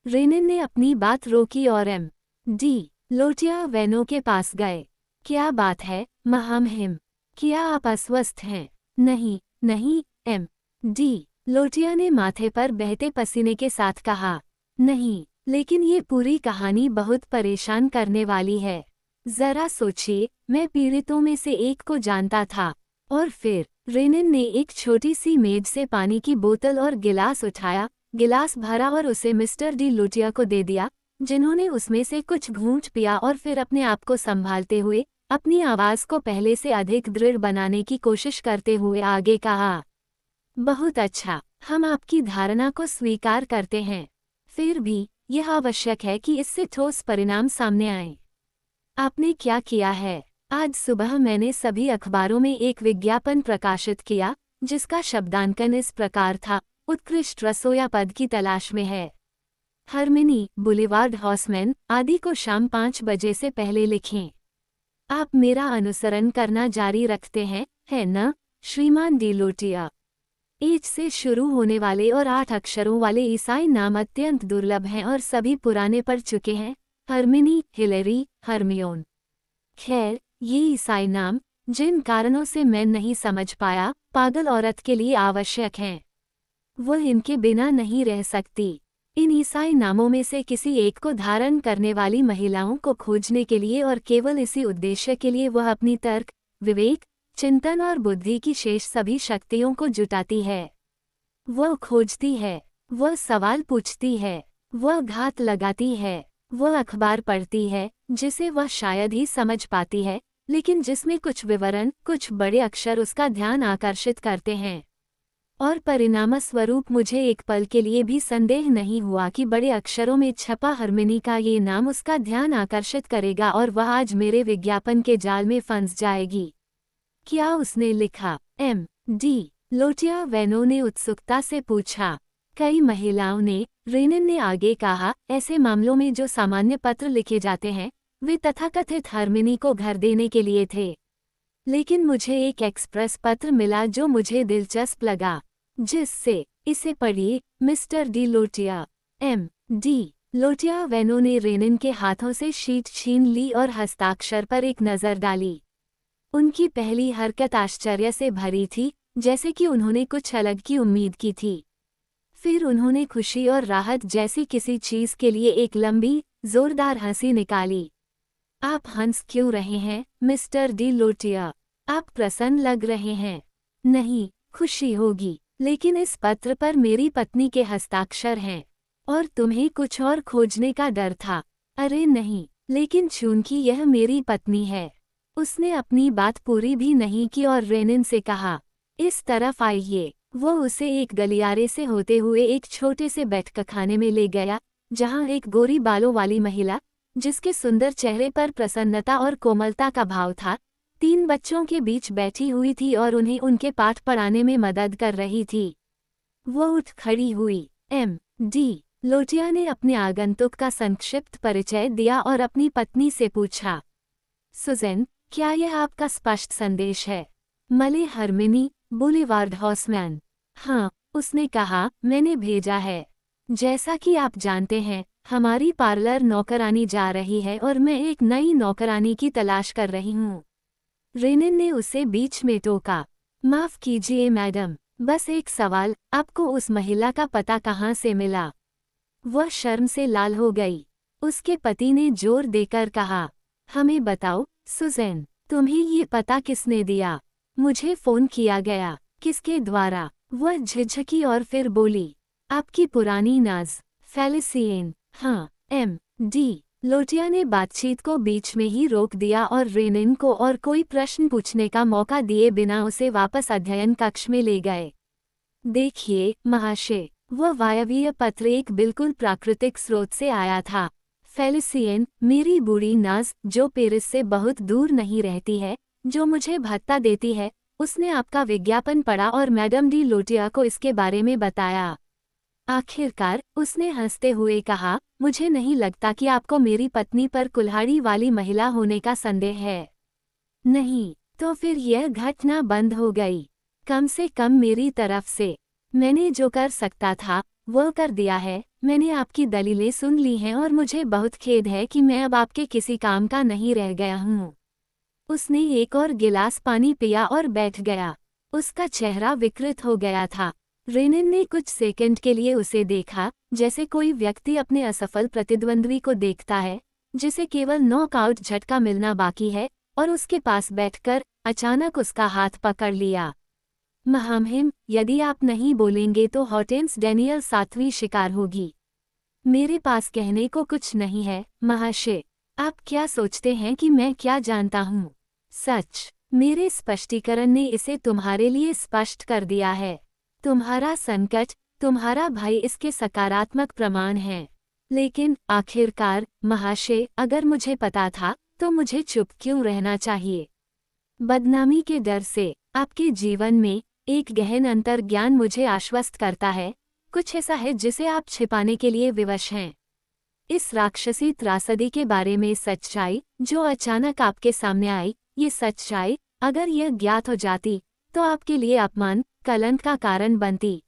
रेनिन ने अपनी बात रोकी और एम.डी. लोटिया वेनो के पास गए। क्या बात है महामहिम, क्या आप अस्वस्थ हैं? नहीं नहीं एम डी, लोटिया ने माथे पर बहते पसीने के साथ कहा। नहीं, लेकिन ये पूरी कहानी बहुत परेशान करने वाली है। जरा सोचिए, मैं पीड़ितों में से एक को जानता था। और फिर रेनिन ने एक छोटी सी मेज से पानी की बोतल और गिलास उठाया, गिलास भरा और उसे मिस्टर डी लोटिया को दे दिया, जिन्होंने उसमें से कुछ घूंट पिया और फिर अपने आप को संभालते हुए, अपनी आवाज को पहले से अधिक दृढ़ बनाने की कोशिश करते हुए आगे कहा। बहुत अच्छा, हम आपकी धारणा को स्वीकार करते हैं। फिर भी यह आवश्यक है कि इससे ठोस परिणाम सामने आए। आपने क्या किया है? आज सुबह मैंने सभी अखबारों में एक विज्ञापन प्रकाशित किया, जिसका शब्दांकन इस प्रकार था, उत्कृष्ट रसोया पद की तलाश में है। हरमिनी बुलेवार्ड हॉर्समैन आदि को शाम 5 बजे से पहले लिखें। आप मेरा अनुसरण करना जारी रखते हैं, है न, श्रीमान डी लोटिया? एच से शुरू होने वाले और 8 अक्षरों वाले ईसाई नाम अत्यंत दुर्लभ हैं और सभी पुराने पड़ चुके हैं। हरमिनी, हिलेरी, हरमियोन। खैर, ये ईसाई नाम, जिन कारणों से मैं नहीं समझ पाया, पागल औरत के लिए आवश्यक हैं। वह इनके बिना नहीं रह सकती। इन ईसाई नामों में से किसी एक को धारण करने वाली महिलाओं को खोजने के लिए और केवल इसी उद्देश्य के लिए वह अपनी तर्क, विवेक, चिंतन और बुद्धि की शेष सभी शक्तियों को जुटाती है। वह खोजती है, वह सवाल पूछती है, वह घात लगाती है, वह अखबार पढ़ती है, जिसे वह शायद ही समझ पाती है, लेकिन जिसमें कुछ विवरण, कुछ बड़े अक्षर उसका ध्यान आकर्षित करते हैं। और परिणामस्वरूप मुझे एक पल के लिए भी संदेह नहीं हुआ कि बड़े अक्षरों में छपा हरमिनी का ये नाम उसका ध्यान आकर्षित करेगा और वह आज मेरे विज्ञापन के जाल में फंस जाएगी। क्या उसने लिखा? एम डी लोटिया वेनो ने उत्सुकता से पूछा। कई महिलाओं ने, रेनिन ने आगे कहा, ऐसे मामलों में जो सामान्य पत्र लिखे जाते हैं, वे तथाकथित हरमिनी को घर देने के लिए थे। लेकिन मुझे एक एक्सप्रेस पत्र मिला जो मुझे दिलचस्प लगा, जिससे, इसे पढ़िए, मिस्टर डी लोटिया। एम डी लोटिया वेनो ने रेनिन के हाथों से शीट छीन ली और हस्ताक्षर पर एक नज़र डाली। उनकी पहली हरकत आश्चर्य से भरी थी, जैसे कि उन्होंने कुछ अलग की उम्मीद की थी। फिर उन्होंने खुशी और राहत जैसी किसी चीज़ के लिए एक लंबी, जोरदार हंसी निकाली। आप हंस क्यों रहे हैं, मिस्टर डी लोटिया? आप प्रसन्न लग रहे हैं। नहीं, खुशी होगी, लेकिन इस पत्र पर मेरी पत्नी के हस्ताक्षर हैं। और तुम्हें कुछ और खोजने का डर था। अरे नहीं, लेकिन चूंकि यह मेरी पत्नी है। उसने अपनी बात पूरी भी नहीं की और रेनिन से कहा, इस तरफ आइए। वो उसे एक गलियारे से होते हुए एक छोटे से बैठकखाने में ले गया, जहां एक गोरी बालों वाली महिला, जिसके सुंदर चेहरे पर प्रसन्नता और कोमलता का भाव था, 3 बच्चों के बीच बैठी हुई थी और उन्हें उनके पाठ पढ़ाने में मदद कर रही थी। वो उठ खड़ी हुई। एम डी लोटिया ने अपने आगंतुक का संक्षिप्त परिचय दिया और अपनी पत्नी से पूछा, सुज़ैन, क्या यह आपका स्पष्ट संदेश है? मले हरमिनी, बुलेवार्ड हॉर्समैन। हाँ, उसने कहा, मैंने भेजा है। जैसा कि आप जानते हैं, हमारी पार्लर नौकरानी जा रही है और मैं एक नई नौकरानी की तलाश कर रही हूँ। रेनिन ने उसे बीच में टोका। माफ कीजिए मैडम, बस एक सवाल, आपको उस महिला का पता कहाँ से मिला? वह शर्म से लाल हो गई। उसके पति ने जोर देकर कहा, हमें बताओ, सुज़ैन, तुम्हें ये पता किसने दिया? मुझे फोन किया गया। किसके द्वारा? वह झिझकी और फिर बोली, आपकी पुरानी नाज, फेलिसियन। हाँ, एम डी लोटिया ने बातचीत को बीच में ही रोक दिया और रेनिन को और कोई प्रश्न पूछने का मौका दिए बिना उसे वापस अध्ययन कक्ष में ले गए। देखिए महाशय, वह वायवीय पत्र एक बिल्कुल प्राकृतिक स्रोत से आया था। फेलिसियन, मेरी बूढ़ी नाज, जो पेरिस से बहुत दूर नहीं रहती है, जो मुझे भत्ता देती है, उसने आपका विज्ञापन पढ़ा और मैडम डी लोटिया को इसके बारे में बताया। आखिरकार, उसने हंसते हुए कहा, मुझे नहीं लगता कि आपको मेरी पत्नी पर कुल्हाड़ी वाली महिला होने का संदेह है। नहीं, तो फिर यह घटना बंद हो गई। कम से कम मेरी तरफ से। मैंने जो कर सकता था, वह कर दिया है। मैंने आपकी दलीलें सुन ली हैं और मुझे बहुत खेद है कि मैं अब आपके किसी काम का नहीं रह गया हूँ। उसने एक और गिलास पानी पिया और बैठ गया। उसका चेहरा विकृत हो गया था। रेनिन ने कुछ सेकंड के लिए उसे देखा, जैसे कोई व्यक्ति अपने असफल प्रतिद्वंद्वी को देखता है जिसे केवल नॉकआउट झटका मिलना बाकी है, और उसके पास बैठकर अचानक उसका हाथ पकड़ लिया। महामहिम, यदि आप नहीं बोलेंगे तो हॉर्टेंस डैनियल 7वीं शिकार होगी। मेरे पास कहने को कुछ नहीं है, महाशय। आप क्या सोचते हैं कि मैं क्या जानता हूँ? सच। मेरे स्पष्टीकरण ने इसे तुम्हारे लिए स्पष्ट कर दिया है। तुम्हारा संकट, तुम्हारा भय इसके सकारात्मक प्रमाण हैं। लेकिन आखिरकार, महाशय, अगर मुझे पता था तो मुझे चुप क्यों रहना चाहिए? बदनामी के डर से आपके जीवन में एक गहन अंतर्ज्ञान मुझे आश्वस्त करता है, कुछ ऐसा है जिसे आप छिपाने के लिए विवश हैं। इस राक्षसी त्रासदी के बारे में सच्चाई जो अचानक आपके सामने आई, ये सच्चाई अगर यह ज्ञात हो जाती तो आपके लिए अपमान, कलंक का कारण बनती।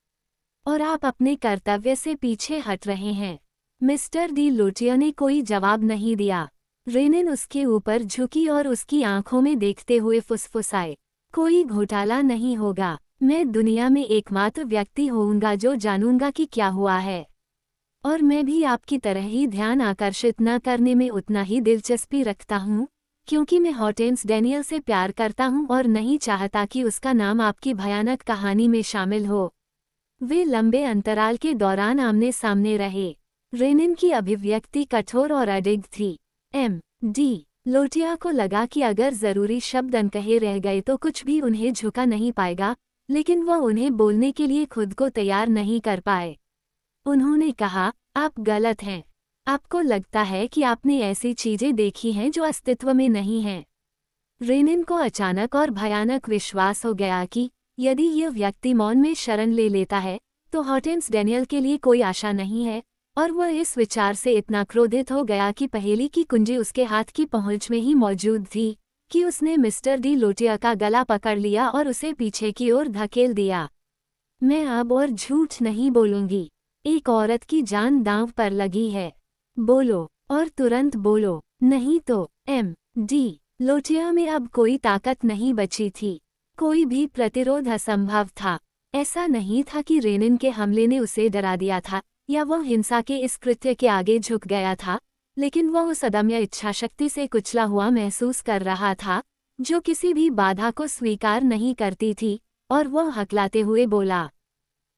और आप अपने कर्तव्य से पीछे हट रहे हैं। मिस्टर डी लोटिया ने कोई जवाब नहीं दिया। रेनिन उसके ऊपर झुकी और उसकी आंखों में देखते हुए फुसफुसाए, कोई घोटाला नहीं होगा। मैं दुनिया में एकमात्र व्यक्ति होऊंगा जो जानूंगा कि क्या हुआ है। और मैं भी आपकी तरह ही ध्यान आकर्षित न करने में उतना ही दिलचस्पी रखता हूँ, क्योंकि मैं हॉर्टेंस डैनियल से प्यार करता हूँ और नहीं चाहता कि उसका नाम आपकी भयानक कहानी में शामिल हो। वे लंबे अंतराल के दौरान आमने सामने रहे। रेनिन की अभिव्यक्ति कठोर और अडिग थी। डी लोटिया को लगा कि अगर जरूरी शब्द अनकहे रह गए तो कुछ भी उन्हें झुका नहीं पाएगा, लेकिन वह उन्हें बोलने के लिए खुद को तैयार नहीं कर पाए। उन्होंने कहा, आप गलत हैं। आपको लगता है कि आपने ऐसी चीजें देखी हैं जो अस्तित्व में नहीं हैं। रेनिन को अचानक और भयानक विश्वास हो गया कि यदि यह व्यक्ति मौन में शरण ले लेता है तो हॉर्टेंस डैनियल के लिए कोई आशा नहीं है, और वह इस विचार से इतना क्रोधित हो गया कि पहेली की कुंजी उसके हाथ की पहुंच में ही मौजूद थी कि उसने मिस्टर डी लोटिया का गला पकड़ लिया और उसे पीछे की ओर धकेल दिया। मैं अब और झूठ नहीं बोलूंगी। एक औरत की जान दांव पर लगी है। बोलो, और तुरंत बोलो, नहीं तो डी लोटिया में अब कोई ताकत नहीं बची थी। कोई भी प्रतिरोध असंभव था। ऐसा नहीं था कि रेनिन के हमले ने उसे डरा दिया था या वह हिंसा के इस कृत्य के आगे झुक गया था, लेकिन वह उस अदम्य इच्छाशक्ति से कुचला हुआ महसूस कर रहा था जो किसी भी बाधा को स्वीकार नहीं करती थी, और वह हकलाते हुए बोला,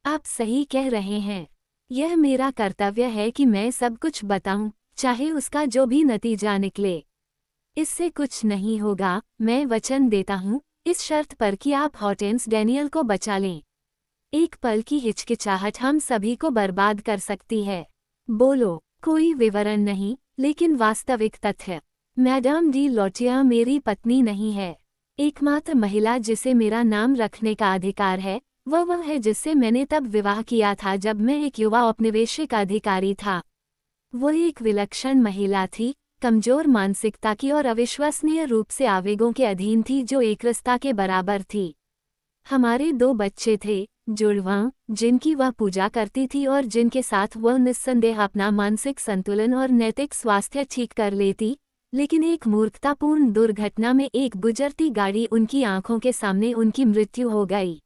आप सही कह रहे हैं। यह मेरा कर्तव्य है कि मैं सब कुछ बताऊं, चाहे उसका जो भी नतीजा निकले। इससे कुछ नहीं होगा, मैं वचन देता हूं, इस शर्त पर कि आप हॉर्टेंस डैनियल को बचा लें। एक पल की हिचकिचाहट हम सभी को बर्बाद कर सकती है। बोलो, कोई विवरण नहीं, लेकिन वास्तविक तथ्य। मैडम डी लोटिया मेरी पत्नी नहीं है। एकमात्र महिला जिसे मेरा नाम रखने का अधिकार है वह है जिससे मैंने तब विवाह किया था जब मैं एक युवा औपनिवेशिक अधिकारी था। वह एक विलक्षण महिला थी, कमजोर मानसिकता की और अविश्वसनीय रूप से आवेगों के अधीन थी जो एकरसता के बराबर थी। हमारे 2 बच्चे थे, जुड़वां, जिनकी वह पूजा करती थी और जिनके साथ वह निस्संदेह अपना मानसिक संतुलन और नैतिक स्वास्थ्य ठीक कर लेती, लेकिन एक मूर्खतापूर्ण दुर्घटना में एक गुजरती गाड़ी उनकी आंखों के सामने उनकी मृत्यु हो गई।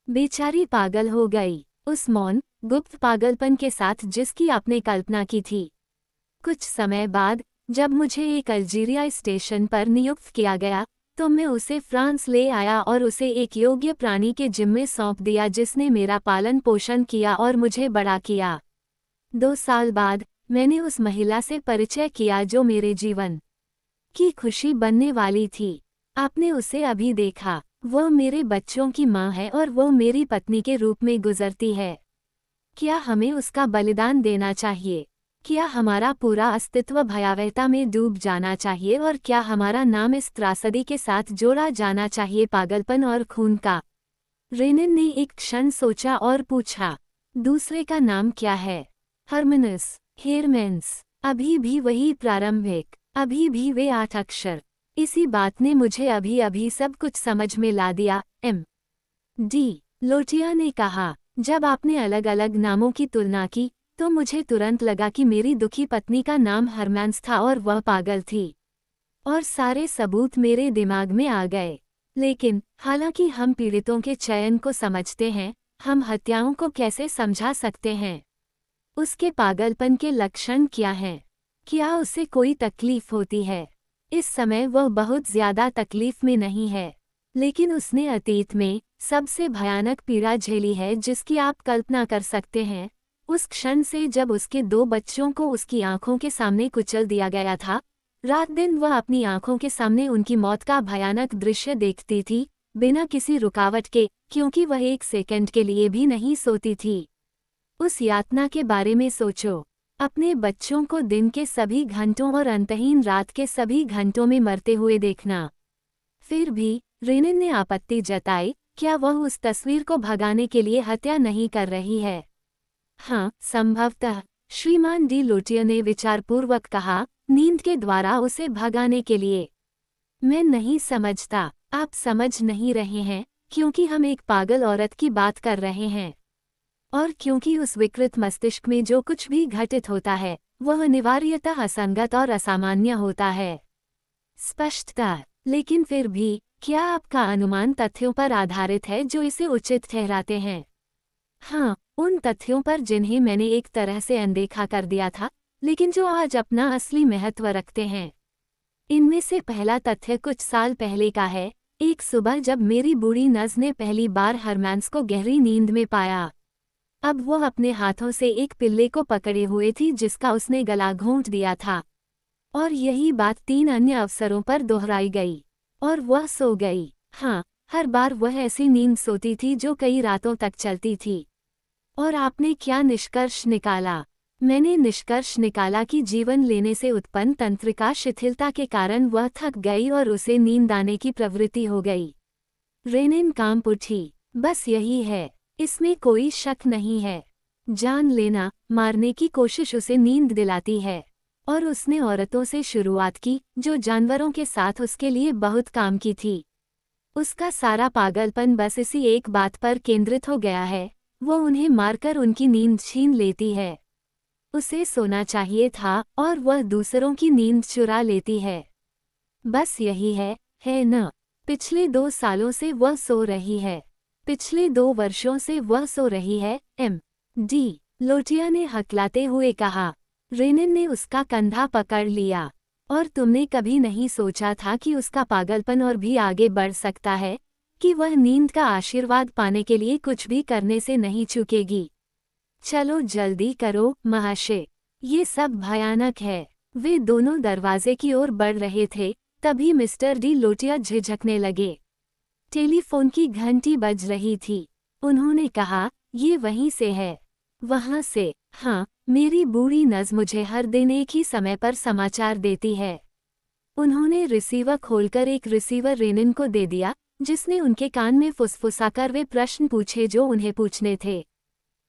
बेचारी पागल हो गई, उस मौन, गुप्त पागलपन के साथ जिसकी आपने कल्पना की थी। कुछ समय बाद, जब मुझे एक अल्जीरिया स्टेशन पर नियुक्त किया गया, तो मैं उसे फ्रांस ले आया और उसे एक योग्य प्राणी के जिम्मे सौंप दिया जिसने मेरा पालन पोषण किया और मुझे बड़ा किया। 2 साल बाद, मैंने उस महिला से परिचय किया जो मेरे जीवन की खुशी बनने वाली थी। आपने उसे अभी देखा। वह मेरे बच्चों की माँ है और वह मेरी पत्नी के रूप में गुजरती है। क्या हमें उसका बलिदान देना चाहिए? क्या हमारा पूरा अस्तित्व भयावहता में डूब जाना चाहिए और क्या हमारा नाम इस त्रासदी के साथ जोड़ा जाना चाहिए, पागलपन और खून का? रेनिन ने एक क्षण सोचा और पूछा, दूसरे का नाम क्या है? हरमिनस, हेरमेंस। अभी भी वही प्रारंभिक, अभी भी वे 8 अक्षर। इसी बात ने मुझे अभी अभी सब कुछ समझ में ला दिया। डी लोटिया ने कहा, जब आपने अलग अलग नामों की तुलना की तो मुझे तुरंत लगा कि मेरी दुखी पत्नी का नाम हरमेंस था और वह पागल थी। और सारे सबूत मेरे दिमाग में आ गए। लेकिन हालांकि हम पीड़ितों के चयन को समझते हैं, हम हत्याओं को कैसे समझा सकते हैं? उसके पागलपन के लक्षण क्या हैं? क्या उसे कोई तकलीफ होती है? इस समय वह बहुत ज्यादा तकलीफ में नहीं है, लेकिन उसने अतीत में सबसे भयानक पीड़ा झेली है जिसकी आप कल्पना कर सकते हैं। उस क्षण से जब उसके 2 बच्चों को उसकी आंखों के सामने कुचल दिया गया था, रात दिन वह अपनी आंखों के सामने उनकी मौत का भयानक दृश्य देखती थी, बिना किसी रुकावट के, क्योंकि वह 1 सेकंड के लिए भी नहीं सोती थी। उस यातना के बारे में सोचो, अपने बच्चों को दिन के सभी घंटों और अंतहीन रात के सभी घंटों में मरते हुए देखना। फिर भी रेनिन ने आपत्ति जताई, क्या वह उस तस्वीर को भगाने के लिए हत्या नहीं कर रही है? हाँ, संभवतः, श्रीमान डी लोटिया ने विचारपूर्वक कहा, नींद के द्वारा उसे भगाने के लिए। मैं नहीं समझता, आप समझ नहीं रहे हैं, क्योंकि हम एक पागल औरत की बात कर रहे हैं। और क्योंकि उस विकृत मस्तिष्क में जो कुछ भी घटित होता है, वह अनिवार्यतः असंगत और असामान्य होता है। स्पष्टता, लेकिन फिर भी, क्या आपका अनुमान तथ्यों पर आधारित है जो इसे उचित ठहराते हैं? हाँ, उन तथ्यों पर जिन्हें मैंने एक तरह से अनदेखा कर दिया था, लेकिन जो आज अपना असली महत्व रखते हैं। इनमें से पहला तथ्य कुछ साल पहले का है। एक सुबह जब मेरी बूढ़ी नज़ ने पहली बार हरमैंस को गहरी नींद में पाया। अब वह अपने हाथों से एक पिल्ले को पकड़े हुए थी जिसका उसने गला घोंट दिया था। और यही बात 3 अन्य अवसरों पर दोहराई गई। और वह सो गई। हाँ, हर बार वह ऐसी नींद सोती थी जो कई रातों तक चलती थी। और आपने क्या निष्कर्ष निकाला? मैंने निष्कर्ष निकाला कि जीवन लेने से उत्पन्न तंत्रिका शिथिलता के कारण वह थक गई और उसे नींद आने की प्रवृत्ति हो गई। रेनिन कांप उठी। बस यही है, इसमें कोई शक नहीं है। जान लेना, मारने की कोशिश उसे नींद दिलाती है। और उसने औरतों से शुरुआत की जो जानवरों के साथ उसके लिए बहुत काम की थी। उसका सारा पागलपन बस इसी एक बात पर केंद्रित हो गया है, वो उन्हें मारकर उनकी नींद छीन लेती है। उसे सोना चाहिए था और वह दूसरों की नींद चुरा लेती है। बस यही है न? पिछले 2 सालों से वह सो रही है। पिछले 2 वर्षों से वह सो रही है। डी लोटिया ने हकलाते हुए कहा। रेनिन ने उसका कंधा पकड़ लिया। और तुमने कभी नहीं सोचा था कि उसका पागलपन और भी आगे बढ़ सकता है, कि वह नींद का आशीर्वाद पाने के लिए कुछ भी करने से नहीं चूकेगी। चलो जल्दी करो महाशय, ये सब भयानक है। वे दोनों दरवाजे की ओर बढ़ रहे थे, तभी मिस्टर डी लोटिया झिझकने लगे। टेलीफोन की घंटी बज रही थी। उन्होंने कहा, ये वहीं से है। वहाँ से? हाँ, मेरी बूढ़ी नज़ मुझे हर दिन एक ही समय पर समाचार देती है। उन्होंने रिसीवर खोलकर एक रिसीवर रेनिन को दे दिया, जिसने उनके कान में फुसफुसाकर वे प्रश्न पूछे जो उन्हें पूछने थे।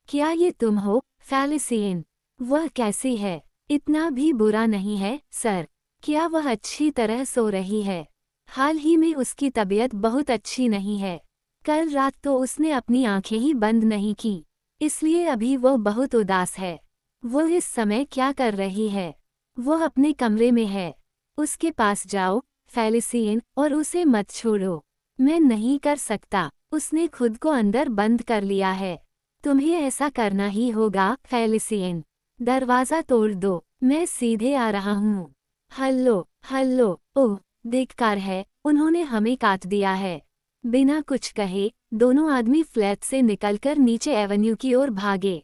क्या ये तुम हो, फेलिसियन? वह कैसी है? इतना भी बुरा नहीं है, सर। क्या वह अच्छी तरह सो रही है? हाल ही में उसकी तबीयत बहुत अच्छी नहीं है। कल रात तो उसने अपनी आंखें ही बंद नहीं की, इसलिए अभी वह बहुत उदास है। वह इस समय क्या कर रही है? वह अपने कमरे में है। उसके पास जाओ, फेलिसियन, और उसे मत छोड़ो। मैं नहीं कर सकता, उसने खुद को अंदर बंद कर लिया है। तुम्हें ऐसा करना ही होगा, फेलिसियन। दरवाज़ा तोड़ दो, मैं सीधे आ रहा हूँ। हल्लो, ओह, धिक्कार है, उन्होंने हमें काट दिया है। बिना कुछ कहे, दोनों आदमी फ्लैट से निकलकर नीचे एवेन्यू की ओर भागे।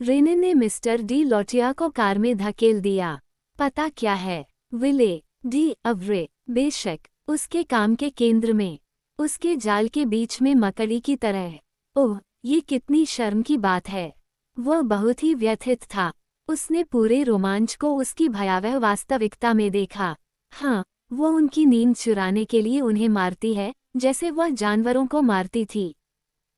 रेनिन ने मिस्टर डी लोटिया को कार में धकेल दिया। पता क्या है? विले डी अवरे, बेशक, उसके काम के केंद्र में, उसके जाल के बीच में मकड़ी की तरह। ओह, ये कितनी शर्म की बात है। वह बहुत ही व्यथित था। उसने पूरे रोमांच को उसकी भयावह वास्तविकता में देखा। हाँ, वो उनकी नींद चुराने के लिए उन्हें मारती है, जैसे वह जानवरों को मारती थी।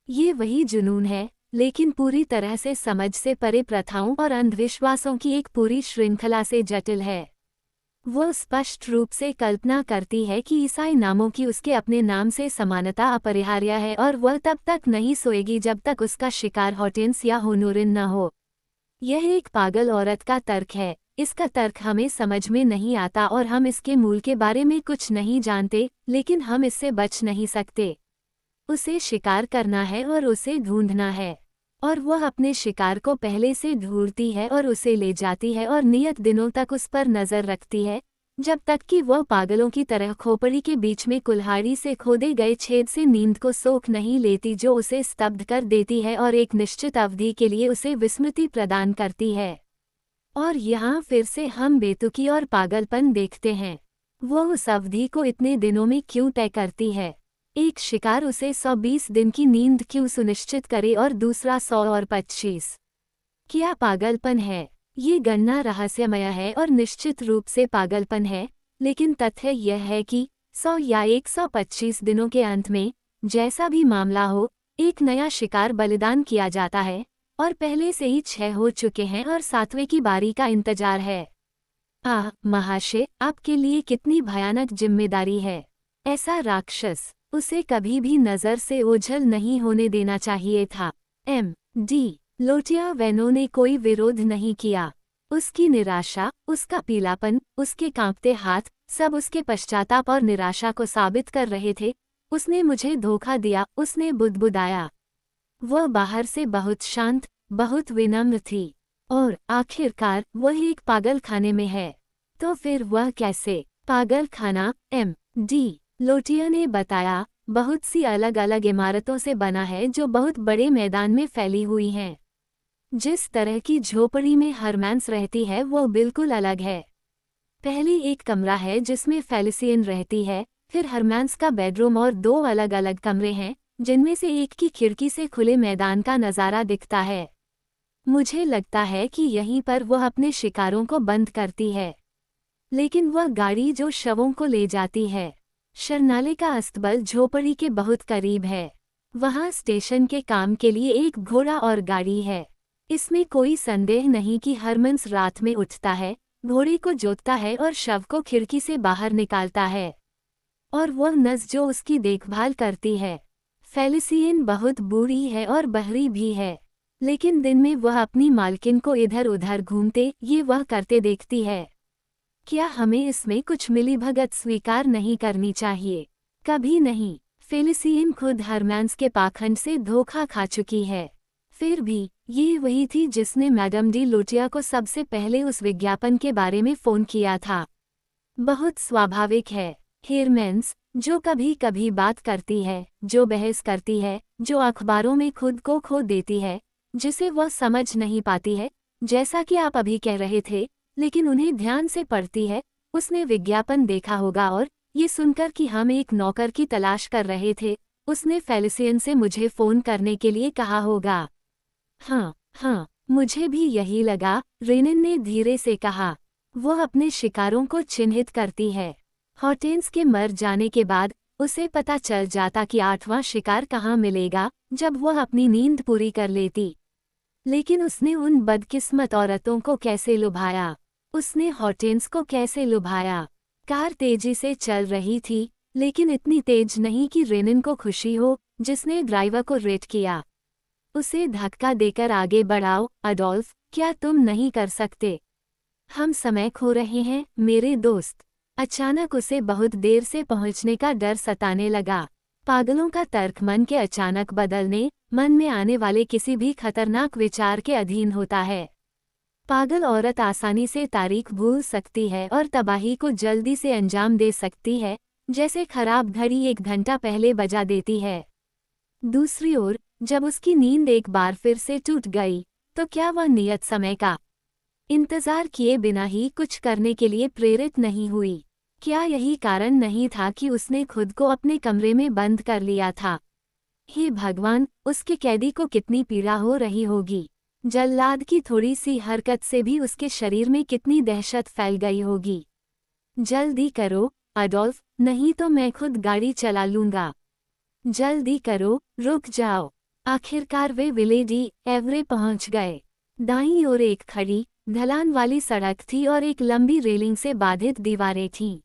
ये वही जुनून है, लेकिन पूरी तरह से समझ से परे प्रथाओं और अंधविश्वासों की एक पूरी श्रृंखला से जटिल है। वो स्पष्ट रूप से कल्पना करती है कि ईसाई नामों की उसके अपने नाम से समानता अपरिहार्य है और वह तब तक नहीं सोएगी जब तक उसका शिकार हॉर्टेंस या होनोरिन न हो। यह एक पागल औरत का तर्क है, इसका तर्क हमें समझ में नहीं आता और हम इसके मूल के बारे में कुछ नहीं जानते, लेकिन हम इससे बच नहीं सकते। उसे शिकार करना है और उसे ढूंढना है, और वह अपने शिकार को पहले से ढूंढती है और उसे ले जाती है और नियत दिनों तक उस पर नजर रखती है, जब तक कि वह पागलों की तरह खोपड़ी के बीच में कुल्हाड़ी से खोदे गए छेद से नींद को सोख नहीं लेती, जो उसे स्तब्ध कर देती है और एक निश्चित अवधि के लिए उसे विस्मृति प्रदान करती है। और यहाँ फिर से हम बेतुकी और पागलपन देखते हैं। वह उस अवधि को इतने दिनों में क्यों तय करती है? एक शिकार उसे 120 दिन की नींद क्यों सुनिश्चित करे और दूसरा 100 और 25? क्या पागलपन है? ये गणना रहस्यमय है और निश्चित रूप से पागलपन है, लेकिन तथ्य यह है कि 100 या 125 दिनों के अंत में, जैसा भी मामला हो, एक नया शिकार बलिदान किया जाता है, और पहले से ही 6 हो चुके हैं और 7वें की बारी का इंतजार है। आह महाशय, आपके लिए कितनी भयानक जिम्मेदारी है। ऐसा राक्षस, उसे कभी भी नजर से ओझल नहीं होने देना चाहिए था। M.D. लोटिया वेनो ने कोई विरोध नहीं किया। उसकी निराशा, उसका पीलापन, उसके कांपते हाथ, सब उसके पश्चाताप और निराशा को साबित कर रहे थे। उसने मुझे धोखा दिया, उसने बुदबुदाया। वह बाहर से बहुत शांत, बहुत विनम्र थी, और आखिरकार वह एक पागल खाने में है। तो फिर वह कैसे? पागल खाना, M.D. लोटिया ने बताया, बहुत सी अलग अलग इमारतों से बना है जो बहुत बड़े मैदान में फैली हुई हैं। जिस तरह की झोपड़ी में हरमैंस रहती है वो बिल्कुल अलग है। पहले एक कमरा है जिसमें फेलिसियन रहती है, फिर हरमैंस का बेडरूम और 2 अलग अलग कमरे हैं, जिनमें से एक की खिड़की से खुले मैदान का नज़ारा दिखता है। मुझे लगता है कि यहीं पर वह अपने शिकारों को बंद करती है। लेकिन वह गाड़ी जो शवों को ले जाती है, शरणाले का अस्तबल झोपड़ी के बहुत करीब है। वहाँ स्टेशन के काम के लिए एक घोड़ा और गाड़ी है। इसमें कोई संदेह नहीं कि हरमन्स रात में उठता है, घोड़े को जोतता है और शव को खिड़की से बाहर निकालता है। और वह नर्स जो उसकी देखभाल करती है, फेलिसियन, बहुत बूढ़ी है और बहरी भी है, लेकिन दिन में वह अपनी मालकिन को इधर उधर घूमते ये वह करते देखती है। क्या हमें इसमें कुछ मिलीभगत स्वीकार नहीं करनी चाहिए? कभी नहीं। फेलिसियन खुद हरमैंस के पाखंड से धोखा खा चुकी है। फिर भी ये वही थी जिसने मैडम डी लोटिया को सबसे पहले उस विज्ञापन के बारे में फ़ोन किया था। बहुत स्वाभाविक है। हेरमेंस, जो कभी कभी बात करती है, जो बहस करती है, जो अखबारों में खुद को खो देती है, जिसे वह समझ नहीं पाती है, जैसा कि आप अभी कह रहे थे, लेकिन उन्हें ध्यान से पढ़ती है। उसने विज्ञापन देखा होगा और ये सुनकर कि हम एक नौकर की तलाश कर रहे थे, उसने फेलिसियन से मुझे फ़ोन करने के लिए कहा होगा। हाँ, मुझे भी यही लगा, रेनिन ने धीरे से कहा। वह अपने शिकारों को चिन्हित करती है। हॉर्टेंस के मर जाने के बाद उसे पता चल जाता कि 8वां शिकार कहाँ मिलेगा जब वह अपनी नींद पूरी कर लेती। लेकिन उसने उन बदकिस्मत औरतों को कैसे लुभाया? उसने हॉर्टेंस को कैसे लुभाया? कार तेजी से चल रही थी, लेकिन इतनी तेज नहीं कि रेनिन को खुशी हो, जिसने ड्राइवर को रेट किया। उसे धक्का देकर आगे बढ़ाओ, अडोल्फ, क्या तुम नहीं कर सकते? हम समय खो रहे हैं, मेरे दोस्त। अचानक उसे बहुत देर से पहुंचने का डर सताने लगा। पागलों का तर्क मन के अचानक बदलने, मन में आने वाले किसी भी खतरनाक विचार के अधीन होता है। पागल औरत आसानी से तारीख भूल सकती है और तबाही को जल्दी से अंजाम दे सकती है, जैसे खराब घड़ी 1 घंटा पहले बजा देती है। दूसरी ओर, जब उसकी नींद एक बार फिर से टूट गई, तो क्या वह नियत समय का इंतजार किए बिना ही कुछ करने के लिए प्रेरित नहीं हुई? क्या यही कारण नहीं था कि उसने खुद को अपने कमरे में बंद कर लिया था? हे भगवान, उसके कैदी को कितनी पीड़ा हो रही होगी। जल्लाद की थोड़ी सी हरकत से भी उसके शरीर में कितनी दहशत फैल गई होगी। जल्दी करो, अडोल्फ, नहीं तो मैं खुद गाड़ी चला लूंगा। जल्दी करो, रुक जाओ। आखिरकार वे विलेडी एवरे पहुंच गए। दाईं ओर एक खड़ी, ढलान वाली सड़क थी और एक लंबी रेलिंग से बाधित दीवारें थीं।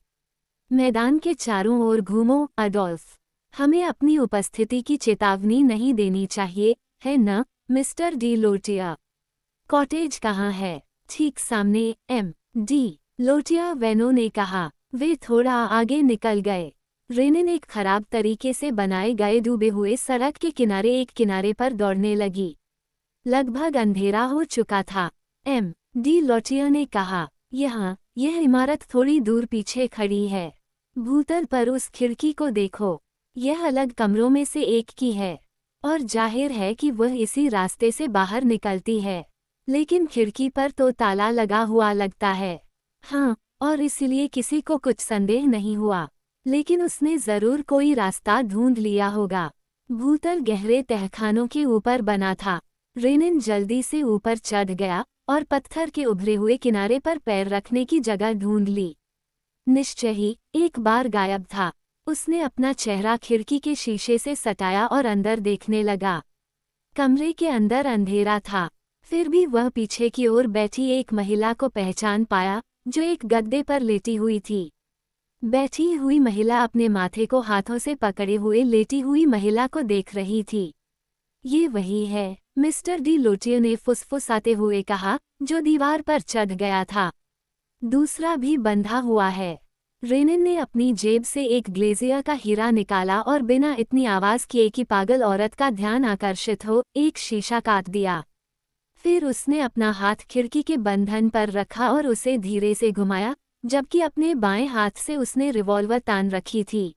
मैदान के चारों ओर घूमो, अडोल्फ। हमें अपनी उपस्थिति की चेतावनी नहीं देनी चाहिए, है न, मिस्टर डी लोटिया? कॉटेज कहाँ है? ठीक सामने M.D. लोटिया वेनो ने कहा। वे थोड़ा आगे निकल गए। रेनिन एक खराब तरीके से बनाए गए डूबे हुए सड़क के किनारे एक किनारे पर दौड़ने लगी। लगभग अंधेरा हो चुका था। M.D. लोटिया ने कहा, यह इमारत थोड़ी दूर पीछे खड़ी है। भूतल पर उस खिड़की को देखो। यह अलग कमरों में से एक की है और जाहिर है कि वह इसी रास्ते से बाहर निकलती है। लेकिन खिड़की पर तो ताला लगा हुआ लगता है। हाँ, और इसलिए किसी को कुछ संदेह नहीं हुआ। लेकिन उसने जरूर कोई रास्ता ढूंढ लिया होगा। भूतल गहरे तहखानों के ऊपर बना था। रेनिन जल्दी से ऊपर चढ़ गया और पत्थर के उभरे हुए किनारे पर पैर रखने की जगह ढूंढ ली। निश्चय ही एक बार गायब था। उसने अपना चेहरा खिड़की के शीशे से सटाया और अंदर देखने लगा। कमरे के अंदर अंधेरा था। फिर भी वह पीछे की ओर बैठी एक महिला को पहचान पाया, जो एक गद्दे पर लेटी हुई थी। बैठी हुई महिला अपने माथे को हाथों से पकड़े हुए लेटी हुई महिला को देख रही थी। ये वही है, मिस्टर डी लोटिया ने फुसफुसाते हुए कहा, जो दीवार पर चढ़ गया था। दूसरा भी बंधा हुआ है। रेनिन ने अपनी जेब से एक ग्लेजियर का हीरा निकाला और बिना इतनी आवाज किए कि पागल औरत का ध्यान आकर्षित हो, एक शीशा काट दिया। फिर उसने अपना हाथ खिड़की के बंधन पर रखा और उसे धीरे से घुमाया, जबकि अपने बाएं हाथ से उसने रिवॉल्वर तान रखी थी।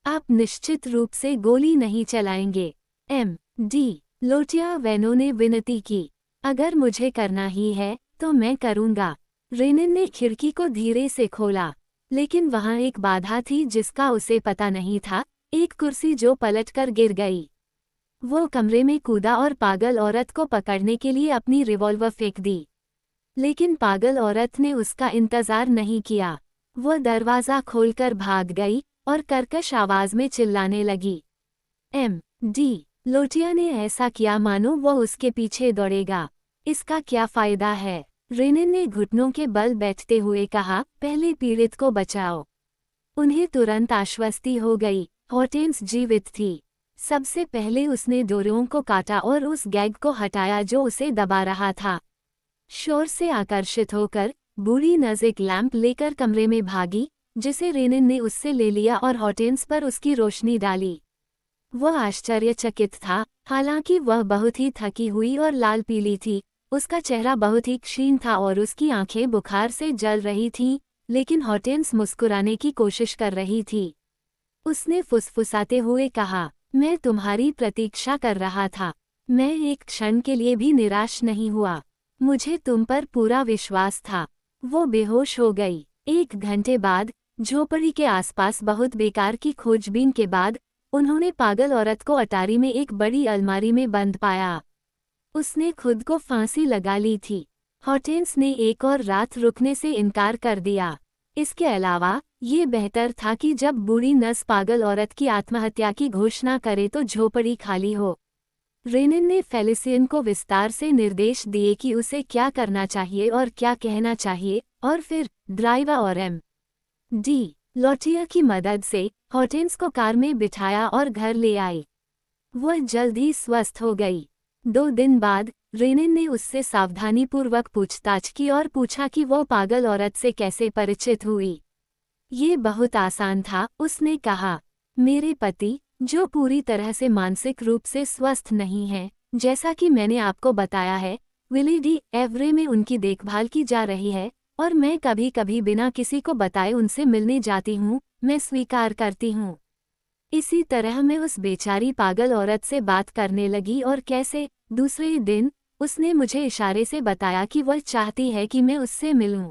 आप निश्चित रूप से गोली नहीं चलाएंगे? M.D. लोटिया वेनो ने विनती की। अगर मुझे करना ही है तो मैं करूंगा। रेनिन ने खिड़की को धीरे से खोला, लेकिन वहां एक बाधा थी जिसका उसे पता नहीं था, एक कुर्सी जो पलटकर गिर गई। वो कमरे में कूदा और पागल औरत को पकड़ने के लिए अपनी रिवॉल्वर फेंक दी। लेकिन पागल औरत ने उसका इंतजार नहीं किया। वो दरवाज़ा खोलकर भाग गई और कर्कश आवाज में चिल्लाने लगी। M.D. लोटिया ने ऐसा किया मानो वो उसके पीछे दौड़ेगा। इसका क्या फायदा है? रेनिन ने घुटनों के बल बैठते हुए कहा, पहले पीड़ित को बचाओ। उन्हें तुरंत आश्वस्ति हो गई, हॉर्टेंस जीवित थी। सबसे पहले उसने डोरियों को काटा और उस गैग को हटाया जो उसे दबा रहा था। शोर से आकर्षित होकर बूढ़ी नर्स एक लैंप लेकर कमरे में भागी, जिसे रेनिन ने उससे ले लिया और हॉर्टेंस पर उसकी रोशनी डाली। वह आश्चर्यचकित था, हालांकि वह बहुत ही थकी हुई और लाल पीली थी। उसका चेहरा बहुत ही क्षीण था और उसकी आंखें बुखार से जल रही थीं, लेकिन हॉर्टेंस मुस्कुराने की कोशिश कर रही थी। उसने फुसफुसाते हुए कहा, मैं तुम्हारी प्रतीक्षा कर रहा था। मैं एक क्षण के लिए भी निराश नहीं हुआ। मुझे तुम पर पूरा विश्वास था। वो बेहोश हो गई। 1 घंटे बाद, झोपड़ी के आसपास बहुत बेकार की खोजबीन के बाद, उन्होंने पागल औरत को अटारी में एक बड़ी अलमारी में बंद पाया। उसने खुद को फांसी लगा ली थी। हॉर्टेंस ने एक और रात रुकने से इनकार कर दिया। इसके अलावा, ये बेहतर था कि जब बूढ़ी नर्स पागल औरत की आत्महत्या की घोषणा करे तो झोपड़ी खाली हो। रेनिन ने फेलिसियन को विस्तार से निर्देश दिए कि उसे क्या करना चाहिए और क्या कहना चाहिए, और फिर ड्राइवर और M.D. लोटिया की मदद से हॉर्टेंस को कार में बिठाया और घर ले आई। वह जल्द ही स्वस्थ हो गई। 2 दिन बाद, रेनिन ने उससे सावधानीपूर्वक पूछताछ की और पूछा कि वो पागल औरत से कैसे परिचित हुई। ये बहुत आसान था, उसने कहा। मेरे पति, जो पूरी तरह से मानसिक रूप से स्वस्थ नहीं हैं, जैसा कि मैंने आपको बताया है, विली डी एवरे में उनकी देखभाल की जा रही है, और मैं कभी कभी बिना किसी को बताए उनसे मिलने जाती हूँ। मैं स्वीकार करती हूँ। इसी तरह मैं उस बेचारी पागल औरत से बात करने लगी और कैसे, दूसरे दिन, उसने मुझे इशारे से बताया कि वह चाहती है कि मैं उससे मिलूं।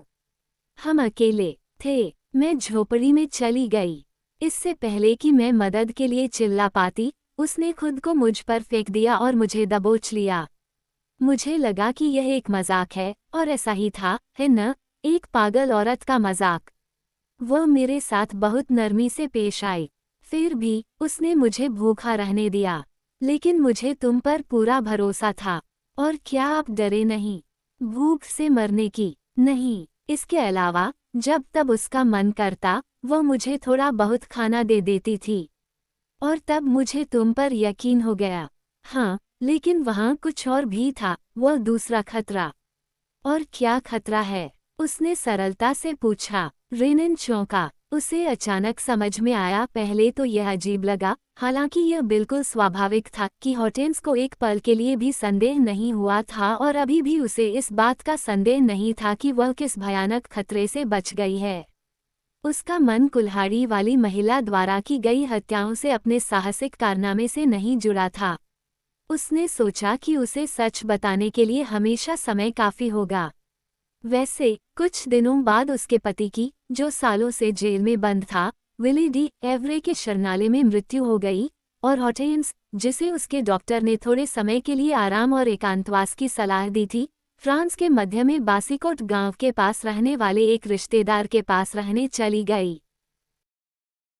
हम अकेले थे। मैं झोपड़ी में चली गई। इससे पहले कि मैं मदद के लिए चिल्ला पाती, उसने खुद को मुझ पर फेंक दिया और मुझे दबोच लिया। मुझे लगा कि यह एक मजाक है, और ऐसा ही था, है न? एक पागल औरत का मजाक। वह मेरे साथ बहुत नरमी से पेश आई। फिर भी, उसने मुझे भूखा रहने दिया। लेकिन मुझे तुम पर पूरा भरोसा था। और क्या आप डरे नहीं? भूख से मरने की? नहीं। इसके अलावा, जब तब उसका मन करता, वह मुझे थोड़ा बहुत खाना दे देती थी। और तब मुझे तुम पर यकीन हो गया। हाँ, लेकिन वहाँ कुछ और भी था, वह दूसरा खतरा। और क्या खतरा है? उसने सरलता से पूछा। रेनिन चौंका। उसे अचानक समझ में आया, पहले तो यह अजीब लगा, हालांकि यह बिल्कुल स्वाभाविक था कि हॉर्टेंस को एक पल के लिए भी संदेह नहीं हुआ था और अभी भी उसे इस बात का संदेह नहीं था कि वह किस भयानक खतरे से बच गई है। उसका मन कुल्हाड़ी वाली महिला द्वारा की गई हत्याओं से अपने साहसिक कारनामे से नहीं जुड़ा था। उसने सोचा कि उसे सच बताने के लिए हमेशा समय काफी होगा। वैसे कुछ दिनों बाद उसके पति की, जो सालों से जेल में बंद था, विली डी एवरे के शरणालय में मृत्यु हो गई, और हॉर्टेंस, जिसे उसके डॉक्टर ने थोड़े समय के लिए आराम और एकांतवास की सलाह दी थी, फ्रांस के मध्य में बासीकोट गांव के पास रहने वाले एक रिश्तेदार के पास रहने चली गई।